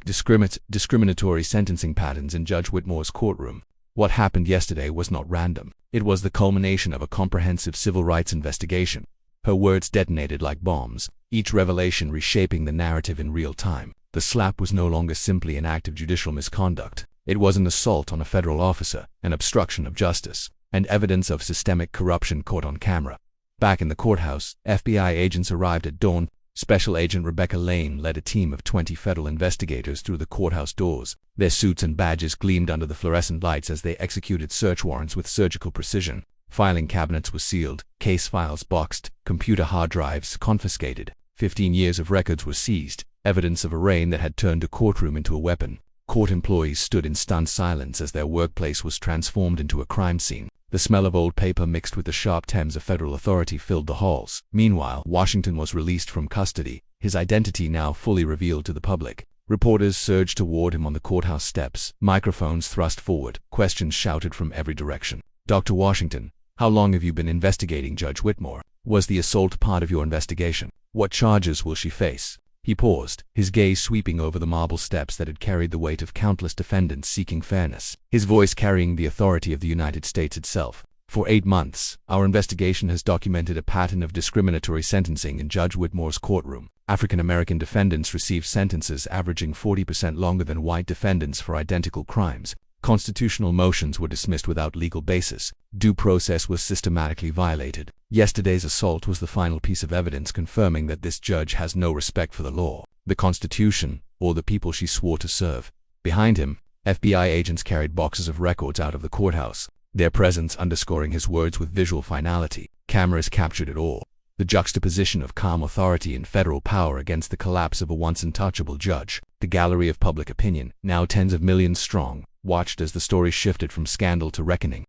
A: discriminatory sentencing patterns in Judge Whitmore's courtroom. What happened yesterday was not random. It was the culmination of a comprehensive civil rights investigation. Her words detonated like bombs, each revelation reshaping the narrative in real time. The slap was no longer simply an act of judicial misconduct. It was an assault on a federal officer, an obstruction of justice, and evidence of systemic corruption caught on camera. Back in the courthouse, FBI agents arrived at dawn. Special Agent Rebecca Lane led a team of 20 federal investigators through the courthouse doors. Their suits and badges gleamed under the fluorescent lights as they executed search warrants with surgical precision. Filing cabinets were sealed, case files boxed, computer hard drives confiscated. 15 years of records were seized, evidence of a reign that had turned a courtroom into a weapon. Court employees stood in stunned silence as their workplace was transformed into a crime scene. The smell of old paper mixed with the sharp Thames of federal authority filled the halls. Meanwhile, Washington was released from custody, his identity now fully revealed to the public. Reporters surged toward him on the courthouse steps, microphones thrust forward, questions shouted from every direction. "Dr. Washington, how long have you been investigating Judge Whitmore? Was the assault part of your investigation? What charges will she face?" He paused, his gaze sweeping over the marble steps that had carried the weight of countless defendants seeking fairness, his voice carrying the authority of the United States itself. "For 8 months, our investigation has documented a pattern of discriminatory sentencing in Judge Whitmore's courtroom. African-American defendants received sentences averaging 40% longer than white defendants for identical crimes. Constitutional motions were dismissed without legal basis. Due process was systematically violated. Yesterday's assault was the final piece of evidence confirming that this judge has no respect for the law, the Constitution, or the people she swore to serve." Behind him, FBI agents carried boxes of records out of the courthouse, their presence underscoring his words with visual finality. Cameras captured it all. The juxtaposition of calm authority and federal power against the collapse of a once untouchable judge. The gallery of public opinion, now tens of millions strong, watched as the story shifted from scandal to reckoning.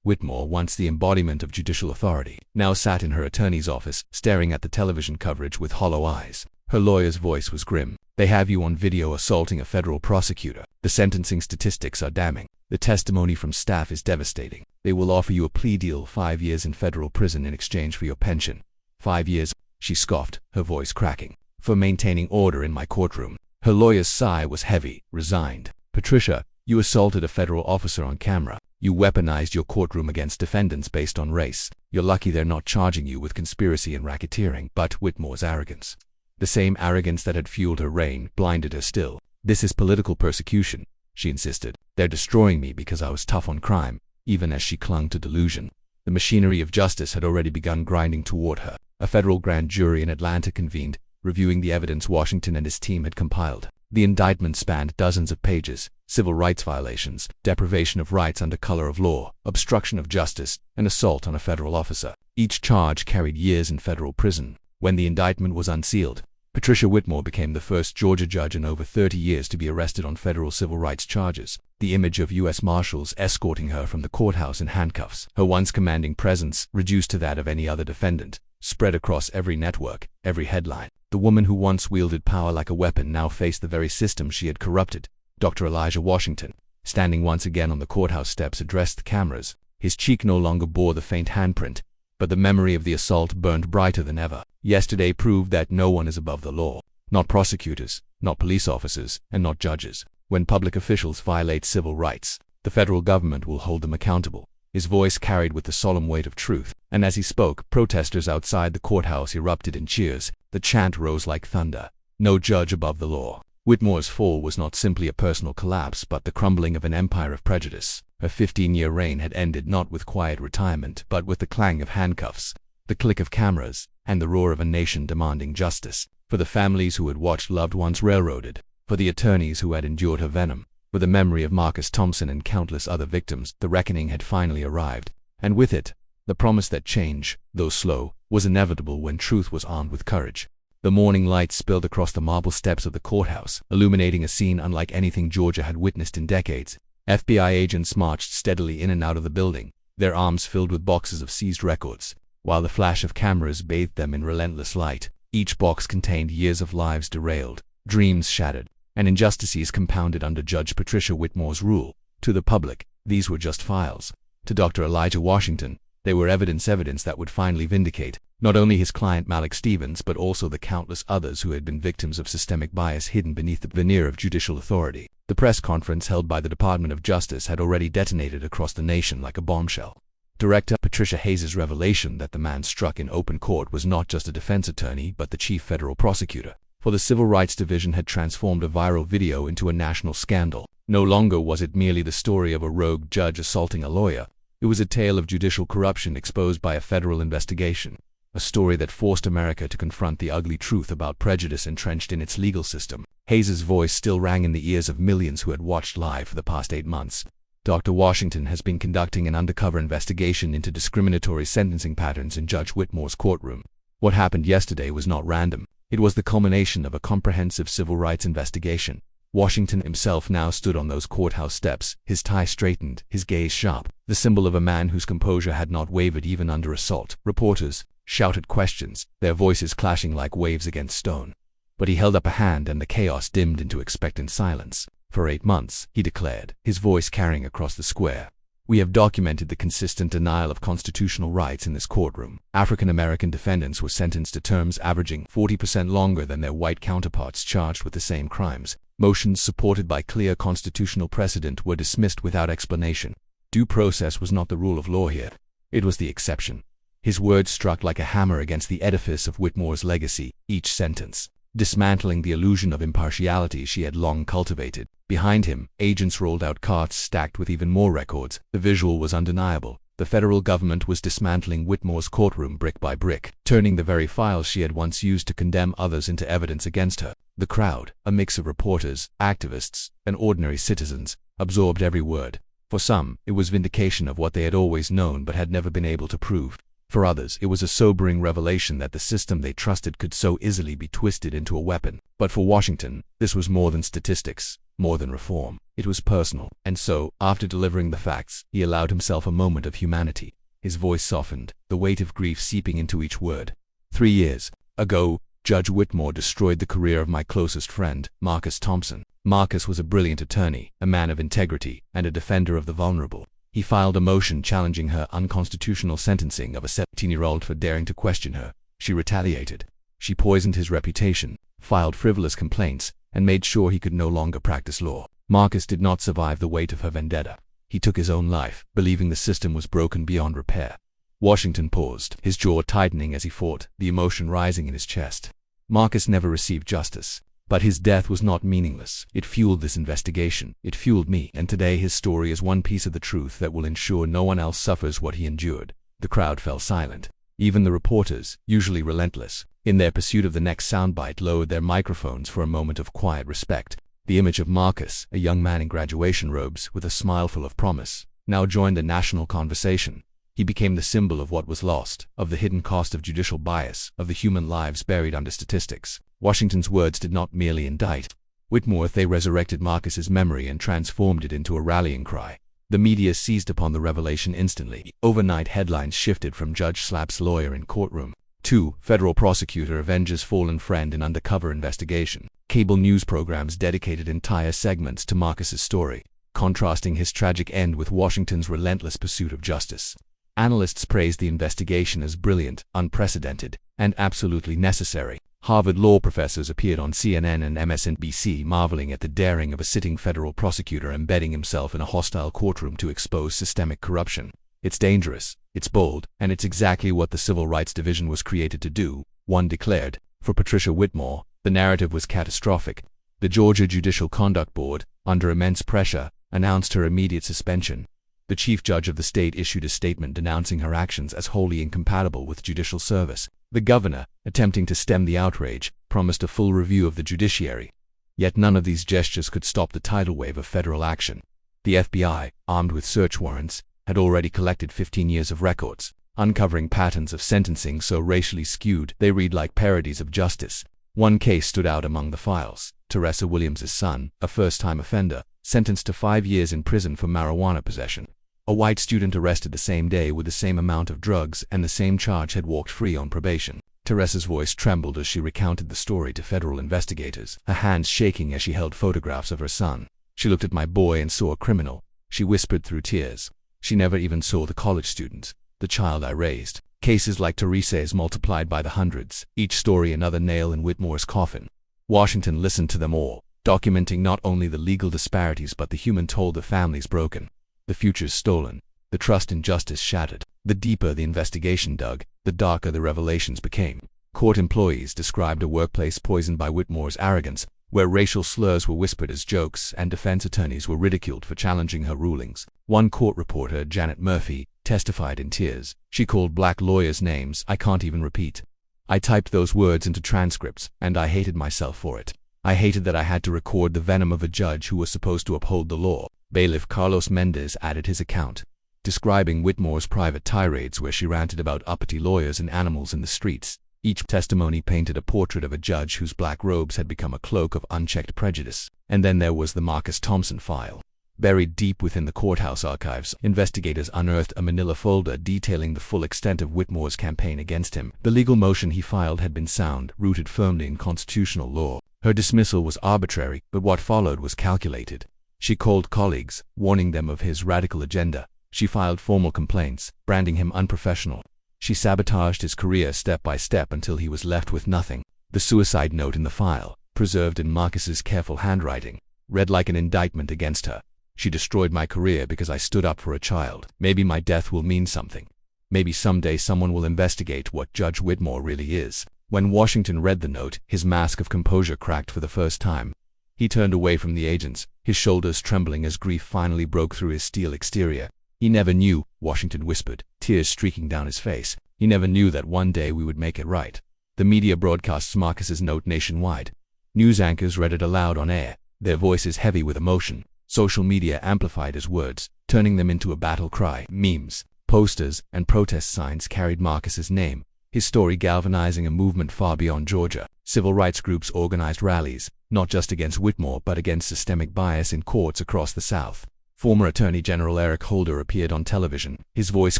A: Whitmore, once the embodiment of judicial authority, now sat in her attorney's office, staring at the television coverage with hollow eyes. Her lawyer's voice was grim. "They have you on video assaulting a federal prosecutor. The sentencing statistics are damning. The testimony from staff is devastating. They will offer you a plea deal, 5 years in federal prison in exchange for your pension." 5 years, she scoffed, her voice cracking. "For maintaining order in my courtroom." Her lawyer's sigh was heavy, resigned. "Patricia, you assaulted a federal officer on camera. You weaponized your courtroom against defendants based on race. You're lucky they're not charging you with conspiracy and racketeering." But Whitmore's arrogance, the same arrogance that had fueled her reign, blinded her still. "This is political persecution," she insisted. "They're destroying me because I was tough on crime," even as she clung to delusion. The machinery of justice had already begun grinding toward her. A federal grand jury in Atlanta convened, reviewing the evidence Washington and his team had compiled. The indictment spanned dozens of pages: civil rights violations, deprivation of rights under color of law, obstruction of justice, and assault on a federal officer. Each charge carried years in federal prison. When the indictment was unsealed, Patricia Whitmore became the first Georgia judge in over 30 years to be arrested on federal civil rights charges. The image of U.S. Marshals escorting her from the courthouse in handcuffs, her once commanding presence reduced to that of any other defendant, spread across every network, every headline. The woman who once wielded power like a weapon now faced the very system she had corrupted. Dr. Elijah Washington, standing once again on the courthouse steps, addressed the cameras. His cheek no longer bore the faint handprint, but the memory of the assault burned brighter than ever. Yesterday proved that no one is above the law. Not prosecutors, not police officers, and not judges. When public officials violate civil rights, the federal government will hold them accountable. His voice carried with the solemn weight of truth, and as he spoke, protesters outside the courthouse erupted in cheers. The chant rose like thunder. No judge above the law. Whitmore's fall was not simply a personal collapse, but the crumbling of an empire of prejudice. Her 15-year reign had ended not with quiet retirement, but with the clang of handcuffs, the click of cameras, and the roar of a nation demanding justice. For the families who had watched loved ones railroaded, for the attorneys who had endured her venom, for the memory of Marcus Thompson and countless other victims, the reckoning had finally arrived. And with it, the promise that change, though slow, was inevitable when truth was armed with courage. The morning light spilled across the marble steps of the courthouse, illuminating a scene unlike anything Georgia had witnessed in decades. FBI agents marched steadily in and out of the building, their arms filled with boxes of seized records, while the flash of cameras bathed them in relentless light. Each box contained years of lives derailed, dreams shattered, and injustices compounded under Judge Patricia Whitmore's rule. To the public, these were just files. To Dr. Elijah Washington, they were evidence that would finally vindicate not only his client Malik Stevens, but also the countless others who had been victims of systemic bias hidden beneath the veneer of judicial authority. The press conference held by the Department of Justice had already detonated across the nation like a bombshell. Director Patricia Hayes' revelation that the man struck in open court was not just a defense attorney but the chief federal prosecutor for the Civil Rights Division had transformed a viral video into a national scandal. No longer was it merely the story of a rogue judge assaulting a lawyer. It was a tale of judicial corruption exposed by a federal investigation. A story that forced America to confront the ugly truth about prejudice entrenched in its legal system. Hayes' voice still rang in the ears of millions who had watched live for the past 8 months. Dr. Washington has been conducting an undercover investigation into discriminatory sentencing patterns in Judge Whitmore's courtroom. What happened yesterday was not random. It was the culmination of a comprehensive civil rights investigation. Washington himself now stood on those courthouse steps, his tie straightened, his gaze sharp, the symbol of a man whose composure had not wavered even under assault. Reporters shouted questions, their voices clashing like waves against stone. But he held up a hand and the chaos dimmed into expectant silence. For 8 months, he declared, his voice carrying across the square. We have documented the consistent denial of constitutional rights in this courtroom. African American defendants were sentenced to terms averaging 40% longer than their white counterparts charged with the same crimes. Motions supported by clear constitutional precedent were dismissed without explanation. Due process was not the rule of law here. It was the exception. His words struck like a hammer against the edifice of Whitmore's legacy, each sentence dismantling the illusion of impartiality she had long cultivated. Behind him, agents rolled out carts stacked with even more records. The visual was undeniable. The federal government was dismantling Whitmore's courtroom brick by brick, turning the very files she had once used to condemn others into evidence against her. The crowd, a mix of reporters, activists, and ordinary citizens, absorbed every word. For some, it was vindication of what they had always known but had never been able to prove. For others, it was a sobering revelation that the system they trusted could so easily be twisted into a weapon. But for Washington, this was more than statistics, more than reform. It was personal. And so, after delivering the facts, he allowed himself a moment of humanity. His voice softened, the weight of grief seeping into each word. 3 years ago, Judge Whitmore destroyed the career of my closest friend, Marcus Thompson. Marcus was a brilliant attorney, a man of integrity, and a defender of the vulnerable. He filed a motion challenging her unconstitutional sentencing of a 17-year-old for daring to question her. She retaliated. She poisoned his reputation, filed frivolous complaints, and made sure he could no longer practice law. Marcus did not survive the weight of her vendetta. He took his own life, believing the system was broken beyond repair. Washington paused, his jaw tightening as he fought, the emotion rising in his chest. Marcus never received justice. But his death was not meaningless. It fueled this investigation. It fueled me. And today his story is one piece of the truth that will ensure no one else suffers what he endured. The crowd fell silent. Even the reporters, usually relentless, in their pursuit of the next soundbite, lowered their microphones for a moment of quiet respect. The image of Marcus, a young man in graduation robes with a smile full of promise, now joined the national conversation. He became the symbol of what was lost, of the hidden cost of judicial bias, of the human lives buried under statistics. Washington's words did not merely indict Whitmore, they resurrected Marcus's memory and transformed it into a rallying cry. The media seized upon the revelation instantly. Overnight headlines shifted from Judge slaps lawyer in courtroom to federal prosecutor avenges fallen friend in undercover investigation. Cable news programs dedicated entire segments to Marcus's story, contrasting his tragic end with Washington's relentless pursuit of justice. Analysts praised the investigation as brilliant, unprecedented, and absolutely necessary. Harvard law professors appeared on CNN and MSNBC marveling at the daring of a sitting federal prosecutor embedding himself in a hostile courtroom to expose systemic corruption. It's dangerous, it's bold, and it's exactly what the Civil Rights Division was created to do, one declared. For Patricia Whitmore, the narrative was catastrophic. The Georgia Judicial Conduct Board, under immense pressure, announced her immediate suspension. The chief judge of the state issued a statement denouncing her actions as wholly incompatible with judicial service. The governor, attempting to stem the outrage, promised a full review of the judiciary. Yet none of these gestures could stop the tidal wave of federal action. The FBI, armed with search warrants, had already collected 15 years of records, uncovering patterns of sentencing so racially skewed they read like parodies of justice. One case stood out among the files. Teresa Williams' son, a first-time offender, sentenced to 5 years in prison for marijuana possession. A white student arrested the same day with the same amount of drugs and the same charge had walked free on probation. Teresa's voice trembled as she recounted the story to federal investigators, her hands shaking as she held photographs of her son. She looked at my boy and saw a criminal, she whispered through tears. She never even saw the college student, the child I raised. Cases like Teresa's multiplied by the hundreds, each story another nail in Whitmore's coffin. Washington listened to them all, documenting not only the legal disparities but the human toll the families broken, the futures stolen, the trust in justice shattered. The deeper the investigation dug, the darker the revelations became. Court employees described a workplace poisoned by Whitmore's arrogance, where racial slurs were whispered as jokes and defense attorneys were ridiculed for challenging her rulings. One court reporter, Janet Murphy, testified in tears. She called black lawyers names I can't even repeat. I typed those words into transcripts, and I hated myself for it. I hated that I had to record the venom of a judge who was supposed to uphold the law. Bailiff Carlos Mendez added his account, describing Whitmore's private tirades where she ranted about uppity lawyers and animals in the streets. Each testimony painted a portrait of a judge whose black robes had become a cloak of unchecked prejudice. And then there was the Marcus Thompson file. Buried deep within the courthouse archives, investigators unearthed a manila folder detailing the full extent of Whitmore's campaign against him. The legal motion he filed had been sound, rooted firmly in constitutional law. Her dismissal was arbitrary, but what followed was calculated. She called colleagues, warning them of his radical agenda. She filed formal complaints, branding him unprofessional. She sabotaged his career step by step until he was left with nothing. The suicide note in the file, preserved in Marcus's careful handwriting, read like an indictment against her. She destroyed my career because I stood up for a child. Maybe my death will mean something. Maybe someday someone will investigate what Judge Whitmore really is. When Washington read the note, his mask of composure cracked for the first time. He turned away from the agents, his shoulders trembling as grief finally broke through his steel exterior. He never knew, Washington whispered, tears streaking down his face. He never knew that one day we would make it right. The media broadcasts Marcus's note nationwide. News anchors read it aloud on air, their voices heavy with emotion. Social media amplified his words, turning them into a battle cry. Memes, posters, and protest signs carried Marcus's name, his story galvanizing a movement far beyond Georgia. Civil rights groups organized rallies, not just against Whitmore but against systemic bias in courts across the South. Former Attorney General Eric Holder appeared on television, his voice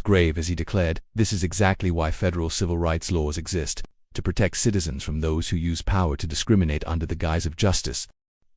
A: grave as he declared, "This is exactly why federal civil rights laws exist, to protect citizens from those who use power to discriminate under the guise of justice."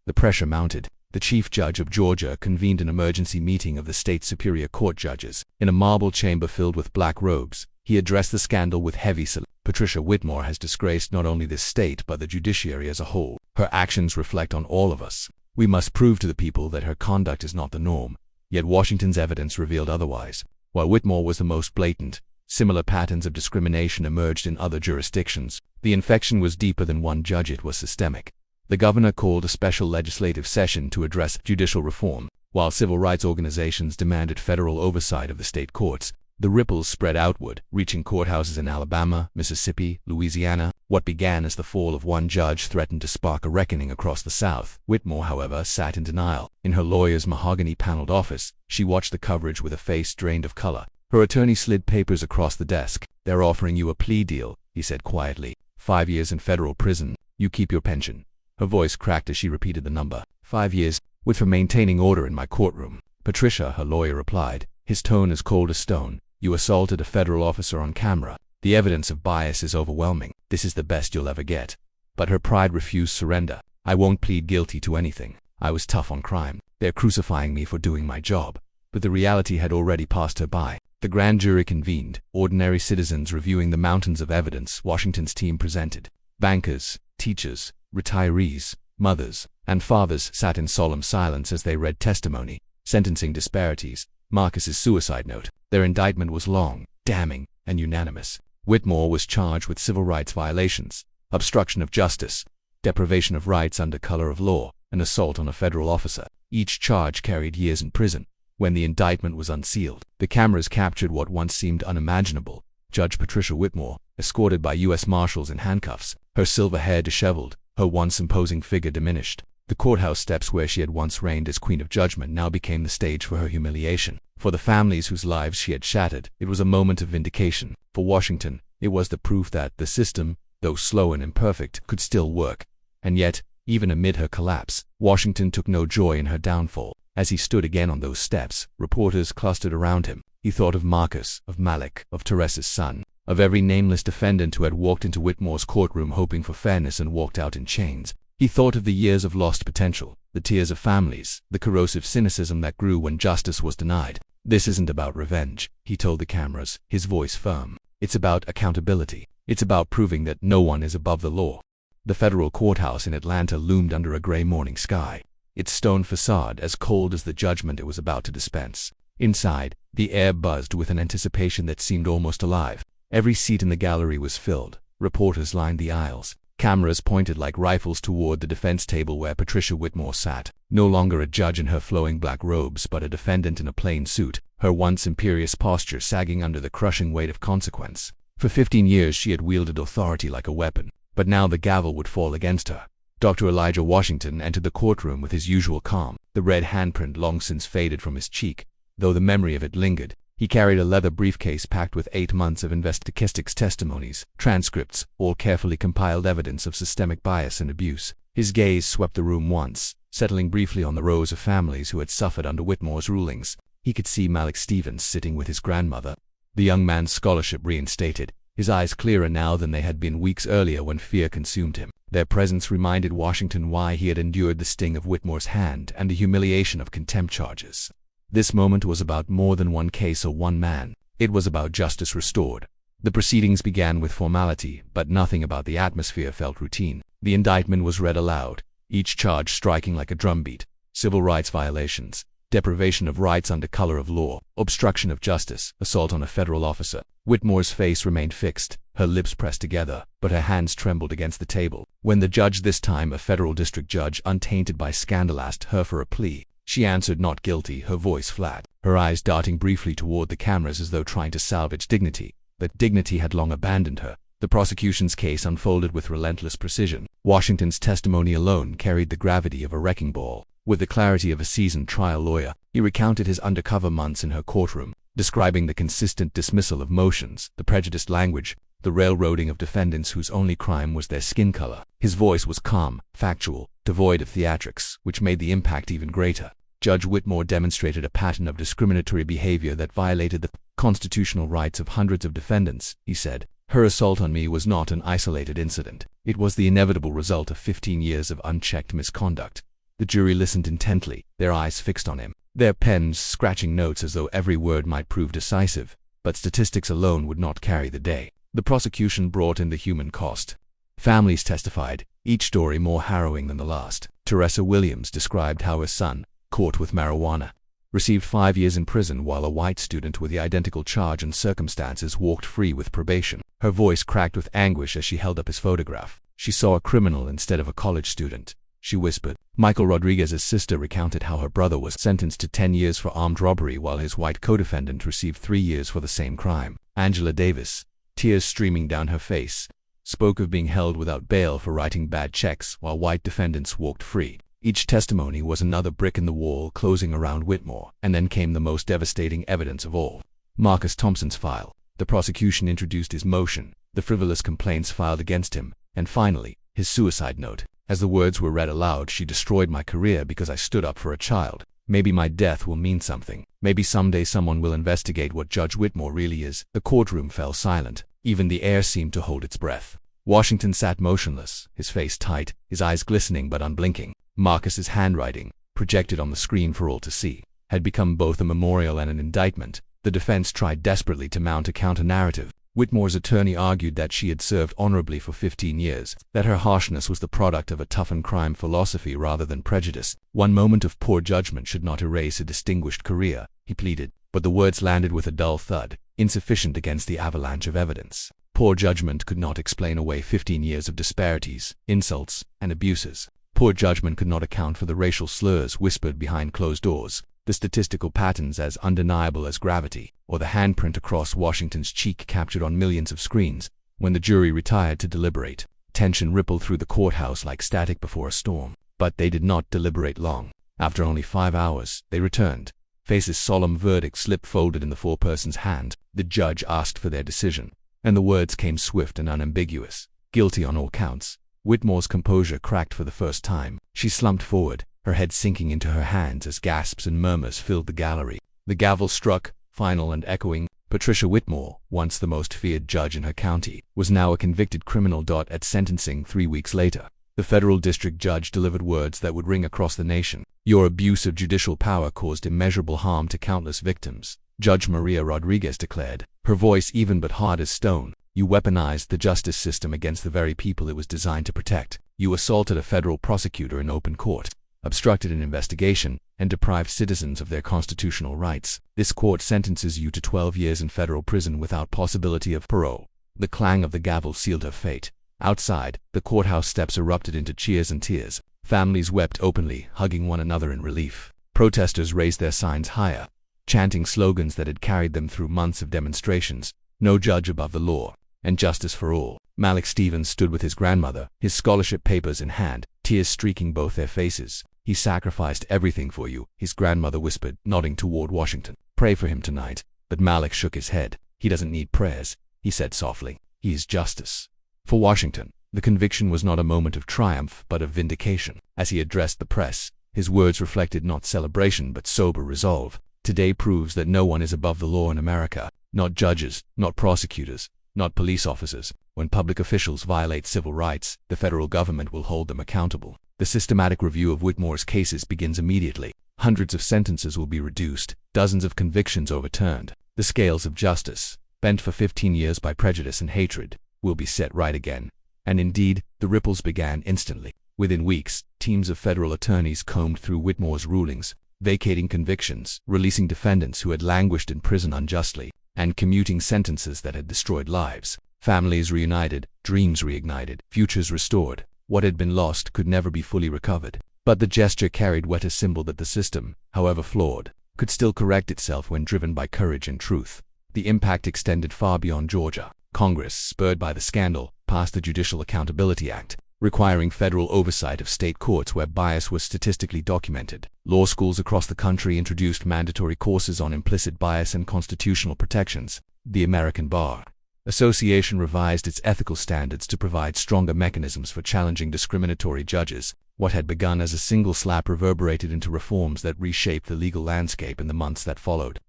A: The pressure mounted. The Chief Judge of Georgia convened an emergency meeting of the state's Superior Court judges. In a marble chamber filled with black robes, he addressed the scandal with heavy solemnity. Patricia Whitmore has disgraced not only this state but the judiciary as a whole. Her actions reflect on all of us. We must prove to the people that her conduct is not the norm. Yet Washington's evidence revealed otherwise. While Whitmore was the most blatant, similar patterns of discrimination emerged in other jurisdictions. The infection was deeper than one judge, it was systemic. The governor called a special legislative session to address judicial reform, while civil rights organizations demanded federal oversight of the state courts. The ripples spread outward, reaching courthouses in Alabama, Mississippi, Louisiana. What began as the fall of one judge threatened to spark a reckoning across the South. Whitmore, however, sat in denial. In her lawyer's mahogany-paneled office, she watched the coverage with a face drained of color. Her attorney slid papers across the desk. "They're offering you a plea deal," he said quietly. 5 years in federal prison. You keep your pension." Her voice cracked as she repeated the number. 5 years, with for maintaining order in my courtroom. "Patricia," her lawyer replied, his tone as cold as stone, "you assaulted a federal officer on camera. The evidence of bias is overwhelming. This is the best you'll ever get." But her pride refused surrender. "I won't plead guilty to anything. I was tough on crime. They're crucifying me for doing my job." But the reality had already passed her by. The grand jury convened, ordinary citizens reviewing the mountains of evidence Washington's team presented. Bankers, teachers, retirees, mothers, and fathers sat in solemn silence as they read testimony, sentencing disparities, Marcus's suicide note. Their indictment was long, damning, and unanimous. Whitmore was charged with civil rights violations, obstruction of justice, deprivation of rights under color of law, and assault on a federal officer. Each charge carried years in prison. When the indictment was unsealed, the cameras captured what once seemed unimaginable. Judge Patricia Whitmore, escorted by U.S. Marshals in handcuffs, her silver hair disheveled, her once imposing figure diminished. The courthouse steps where she had once reigned as Queen of Judgment now became the stage for her humiliation. For the families whose lives she had shattered, it was a moment of vindication. For Washington, it was the proof that the system, though slow and imperfect, could still work. And yet, even amid her collapse, Washington took no joy in her downfall. As he stood again on those steps, reporters clustered around him. He thought of Marcus, of Malik, of Teresa's son, of every nameless defendant who had walked into Whitmore's courtroom hoping for fairness and walked out in chains. He thought of the years of lost potential, the tears of families, the corrosive cynicism that grew when justice was denied. "This isn't about revenge," he told the cameras, his voice firm. "It's about accountability. It's about proving that no one is above the law." The federal courthouse in Atlanta loomed under a gray morning sky, its stone facade as cold as the judgment it was about to dispense. Inside, the air buzzed with an anticipation that seemed almost alive. Every seat in the gallery was filled. Reporters lined the aisles. Cameras pointed like rifles toward the defense table where Patricia Whitmore sat, no longer a judge in her flowing black robes but a defendant in a plain suit, her once imperious posture sagging under the crushing weight of consequence. For 15 years she had wielded authority like a weapon, but now the gavel would fall against her. Dr. Elijah Washington entered the courtroom with his usual calm, the red handprint long since faded from his cheek, though the memory of it lingered. He carried a leather briefcase packed with 8 months of investigative testimonies, transcripts, all carefully compiled evidence of systemic bias and abuse. His gaze swept the room once, settling briefly on the rows of families who had suffered under Whitmore's rulings. He could see Malik Stevens sitting with his grandmother, the young man's scholarship reinstated, his eyes clearer now than they had been weeks earlier when fear consumed him. Their presence reminded Washington why he had endured the sting of Whitmore's hand and the humiliation of contempt charges. This moment was about more than one case or one man. It was about justice restored. The proceedings began with formality, but nothing about the atmosphere felt routine. The indictment was read aloud, each charge striking like a drumbeat: civil rights violations, deprivation of rights under color of law, obstruction of justice, assault on a federal officer. Whitmore's face remained fixed, her lips pressed together, but her hands trembled against the table. When the judge, this time a federal district judge untainted by scandal, asked her for a plea, she answered not guilty, her voice flat, her eyes darting briefly toward the cameras as though trying to salvage dignity. But dignity had long abandoned her. The prosecution's case unfolded with relentless precision. Washington's testimony alone carried the gravity of a wrecking ball. With the clarity of a seasoned trial lawyer, he recounted his undercover months in her courtroom, describing the consistent dismissal of motions, the prejudiced language, the railroading of defendants whose only crime was their skin color. His voice was calm, factual, devoid of theatrics, which made the impact even greater. Judge Whitmore demonstrated a pattern of discriminatory behavior that violated the constitutional rights of hundreds of defendants, he said. Her assault on me was not an isolated incident. It was the inevitable result of 15 years of unchecked misconduct. The jury listened intently, their eyes fixed on him, their pens scratching notes as though every word might prove decisive. But statistics alone would not carry the day. The prosecution brought in the human cost. Families testified, each story more harrowing than the last. Teresa Williams described how her son, caught with marijuana, received 5 years in prison while a white student with the identical charge and circumstances walked free with probation. Her voice cracked with anguish as she held up his photograph. She saw a criminal instead of a college student, she whispered. Michael Rodriguez's sister recounted how her brother was sentenced to 10 years for armed robbery while his white co-defendant received 3 years for the same crime. Angela Davis, tears streaming down her face, spoke of being held without bail for writing bad checks while white defendants walked free. Each testimony was another brick in the wall closing around Whitmore. And then came the most devastating evidence of all: Marcus Thompson's file. The prosecution introduced his motion, the frivolous complaints filed against him, and finally, his suicide note. As the words were read aloud, "She destroyed my career because I stood up for a child. Maybe my death will mean something. Maybe someday someone will investigate what Judge Whitmore really is." The courtroom fell silent. Even the air seemed to hold its breath. Washington sat motionless, his face tight, his eyes glistening but unblinking. Marcus's handwriting, projected on the screen for all to see, had become both a memorial and an indictment. The defense tried desperately to mount a counter-narrative. Whitmore's attorney argued that she had served honorably for 15 years, that her harshness was the product of a toughened crime philosophy rather than prejudice. One moment of poor judgment should not erase a distinguished career, he pleaded, but the words landed with a dull thud, insufficient against the avalanche of evidence. Poor judgment could not explain away 15 years of disparities, insults, and abuses. Poor judgment could not account for the racial slurs whispered behind closed doors, the statistical patterns as undeniable as gravity, or the handprint across Washington's cheek captured on millions of screens. When the jury retired to deliberate, tension rippled through the courthouse like static before a storm. But they did not deliberate long. After only 5 hours, they returned. Face's solemn verdict slip folded in the foreperson's hand. The judge asked for their decision, and the words came swift and unambiguous: guilty on all counts. Whitmore's composure cracked for the first time. She slumped forward, her head sinking into her hands as gasps and murmurs filled the gallery. The gavel struck, final and echoing. Patricia Whitmore, once the most feared judge in her county, was now a convicted criminal. At sentencing 3 weeks later, the federal district judge delivered words that would ring across the nation. "Your abuse of judicial power caused immeasurable harm to countless victims," Judge Maria Rodriguez declared, her voice even but hard as stone. You weaponized the justice system against the very people it was designed to protect. You assaulted a federal prosecutor in open court, obstructed an investigation, and deprived citizens of their constitutional rights. This court sentences you to 12 years in federal prison without possibility of parole. The clang of the gavel sealed her fate. Outside, the courthouse steps erupted into cheers and tears. Families wept openly, hugging one another in relief. Protesters raised their signs higher, chanting slogans that had carried them through months of demonstrations: "No judge above the law," and "Justice for all." Malik Stevens stood with his grandmother, his scholarship papers in hand, tears streaking both their faces. "He sacrificed everything for you," his grandmother whispered, nodding toward Washington. "Pray for him tonight." But Malik shook his head. "He doesn't need prayers," he said softly. "He is justice." For Washington, the conviction was not a moment of triumph, but of vindication. As he addressed the press, his words reflected not celebration but sober resolve. "Today proves that no one is above the law in America. Not judges, not prosecutors, not police officers. When public officials violate civil rights, the federal government will hold them accountable." The systematic review of Whitmore's cases begins immediately. Hundreds of sentences will be reduced, dozens of convictions overturned. The scales of justice, bent for 15 years by prejudice and hatred, will be set right again. And indeed, the ripples began instantly. Within weeks, teams of federal attorneys combed through Whitmore's rulings, vacating convictions, releasing defendants who had languished in prison unjustly, and commuting sentences that had destroyed lives. Families reunited, dreams reignited, futures restored. What had been lost could never be fully recovered. But the gesture carried with a symbol that the system, however flawed, could still correct itself when driven by courage and truth. The impact extended far beyond Georgia. Congress, spurred by the scandal, passed the Judicial Accountability Act, requiring federal oversight of state courts where bias was statistically documented. Law schools across the country introduced mandatory courses on implicit bias and constitutional protections. The American Bar Association revised its ethical standards to provide stronger mechanisms for challenging discriminatory judges. What had begun as a single slap reverberated into reforms that reshaped the legal landscape in the months that followed.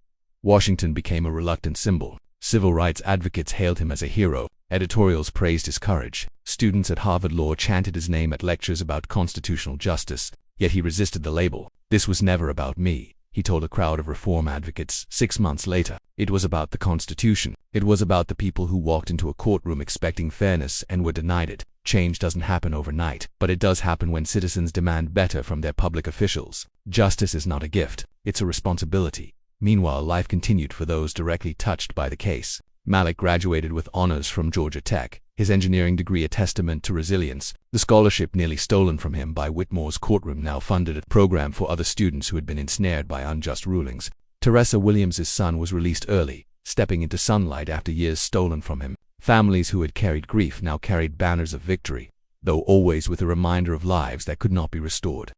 A: Washington became a reluctant symbol. Civil rights advocates hailed him as a hero. Editorials praised his courage. Students at Harvard Law chanted his name at lectures about constitutional justice. Yet he resisted the label. "This was never about me," he told a crowd of reform advocates 6 months later. "It was about the Constitution. It was about the people who walked into a courtroom expecting fairness and were denied it." Change doesn't happen overnight, but it does happen when citizens demand better from their public officials. Justice is not a gift, it's a responsibility. Meanwhile, life continued for those directly touched by the case. Malik graduated with honors from Georgia Tech, his engineering degree a testament to resilience. The scholarship nearly stolen from him by Whitmore's Courtroom now funded a program for other students who had been ensnared by unjust rulings. Teresa Williams' son was released early, stepping into sunlight after years stolen from him. Families who had carried grief now carried banners of victory, though always with a reminder of lives that could not be restored.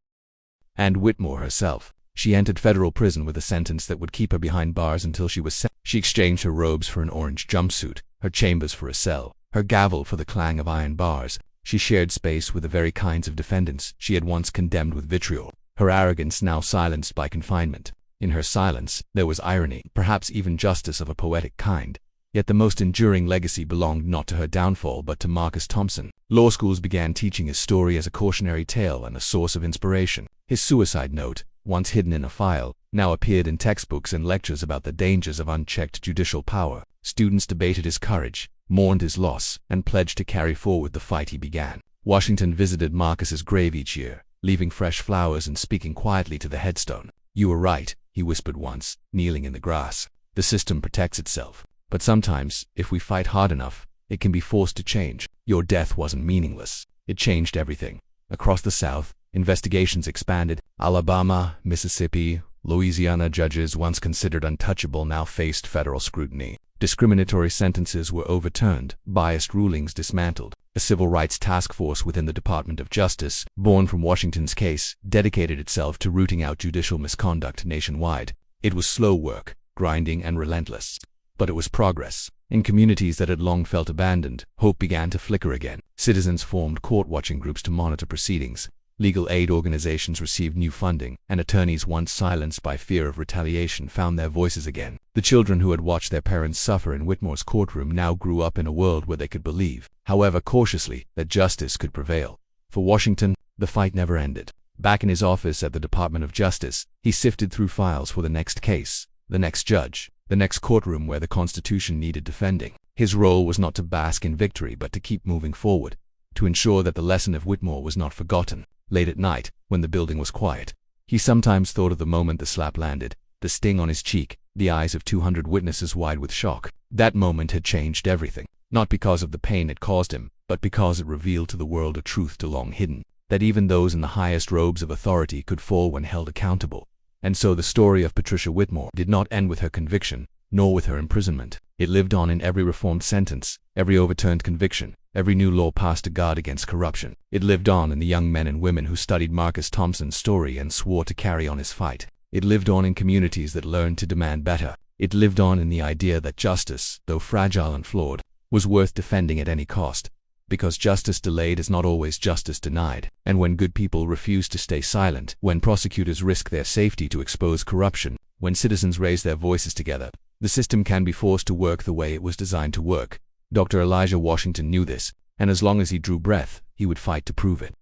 A: And Whitmore herself. She entered federal prison with a sentence that would keep her behind bars until she was sentenced. She exchanged her robes for an orange jumpsuit, her chambers for a cell, her gavel for the clang of iron bars. She shared space with the very kinds of defendants she had once condemned with vitriol, her arrogance now silenced by confinement. In her silence, there was irony, perhaps even justice of a poetic kind. Yet the most enduring legacy belonged not to her downfall but to Marcus Thompson. Law schools began teaching his story as a cautionary tale and a source of inspiration. His suicide note, once hidden in a file, now appeared in textbooks and lectures about the dangers of unchecked judicial power. Students debated his courage, mourned his loss, and pledged to carry forward the fight he began. Washington visited Marcus's grave each year, leaving fresh flowers and speaking quietly to the headstone. "You were right," he whispered once, kneeling in the grass. "The system protects itself. But sometimes, if we fight hard enough, it can be forced to change. Your death wasn't meaningless. It changed everything." Across the South, investigations expanded. Alabama, Mississippi, Louisiana judges once considered untouchable now faced federal scrutiny. Discriminatory sentences were overturned, biased rulings dismantled. A civil rights task force within the Department of Justice, born from Washington's case, dedicated itself to rooting out judicial misconduct nationwide. It was slow work, grinding and relentless. But it was progress. In communities that had long felt abandoned, hope began to flicker again. Citizens formed court-watching groups to monitor proceedings. Legal aid organizations received new funding, and attorneys once silenced by fear of retaliation found their voices again. The children who had watched their parents suffer in Whitmore's courtroom now grew up in a world where they could believe, however cautiously, that justice could prevail. For Washington, the fight never ended. Back in his office at the Department of Justice, he sifted through files for the next case, the next judge, the next courtroom where the Constitution needed defending. His role was not to bask in victory but to keep moving forward, to ensure that the lesson of Whitmore was not forgotten. Late at night, when the building was quiet, he sometimes thought of the moment the slap landed, the sting on his cheek, the eyes of 200 witnesses wide with shock. That moment had changed everything, not because of the pain it caused him, but because it revealed to the world a truth too long hidden, that even those in the highest robes of authority could fall when held accountable. And so the story of Patricia Whitmore did not end with her conviction, nor with her imprisonment. It lived on in every reformed sentence, every overturned conviction, every new law passed to guard against corruption. It lived on in the young men and women who studied Marcus Thompson's story and swore to carry on his fight. It lived on in communities that learned to demand better. It lived on in the idea that justice, though fragile and flawed, was worth defending at any cost. Because justice delayed is not always justice denied. And when good people refuse to stay silent, when prosecutors risk their safety to expose corruption, when citizens raise their voices together, the system can be forced to work the way it was designed to work. Dr. Elijah Washington knew this, and as long as he drew breath, he would fight to prove it.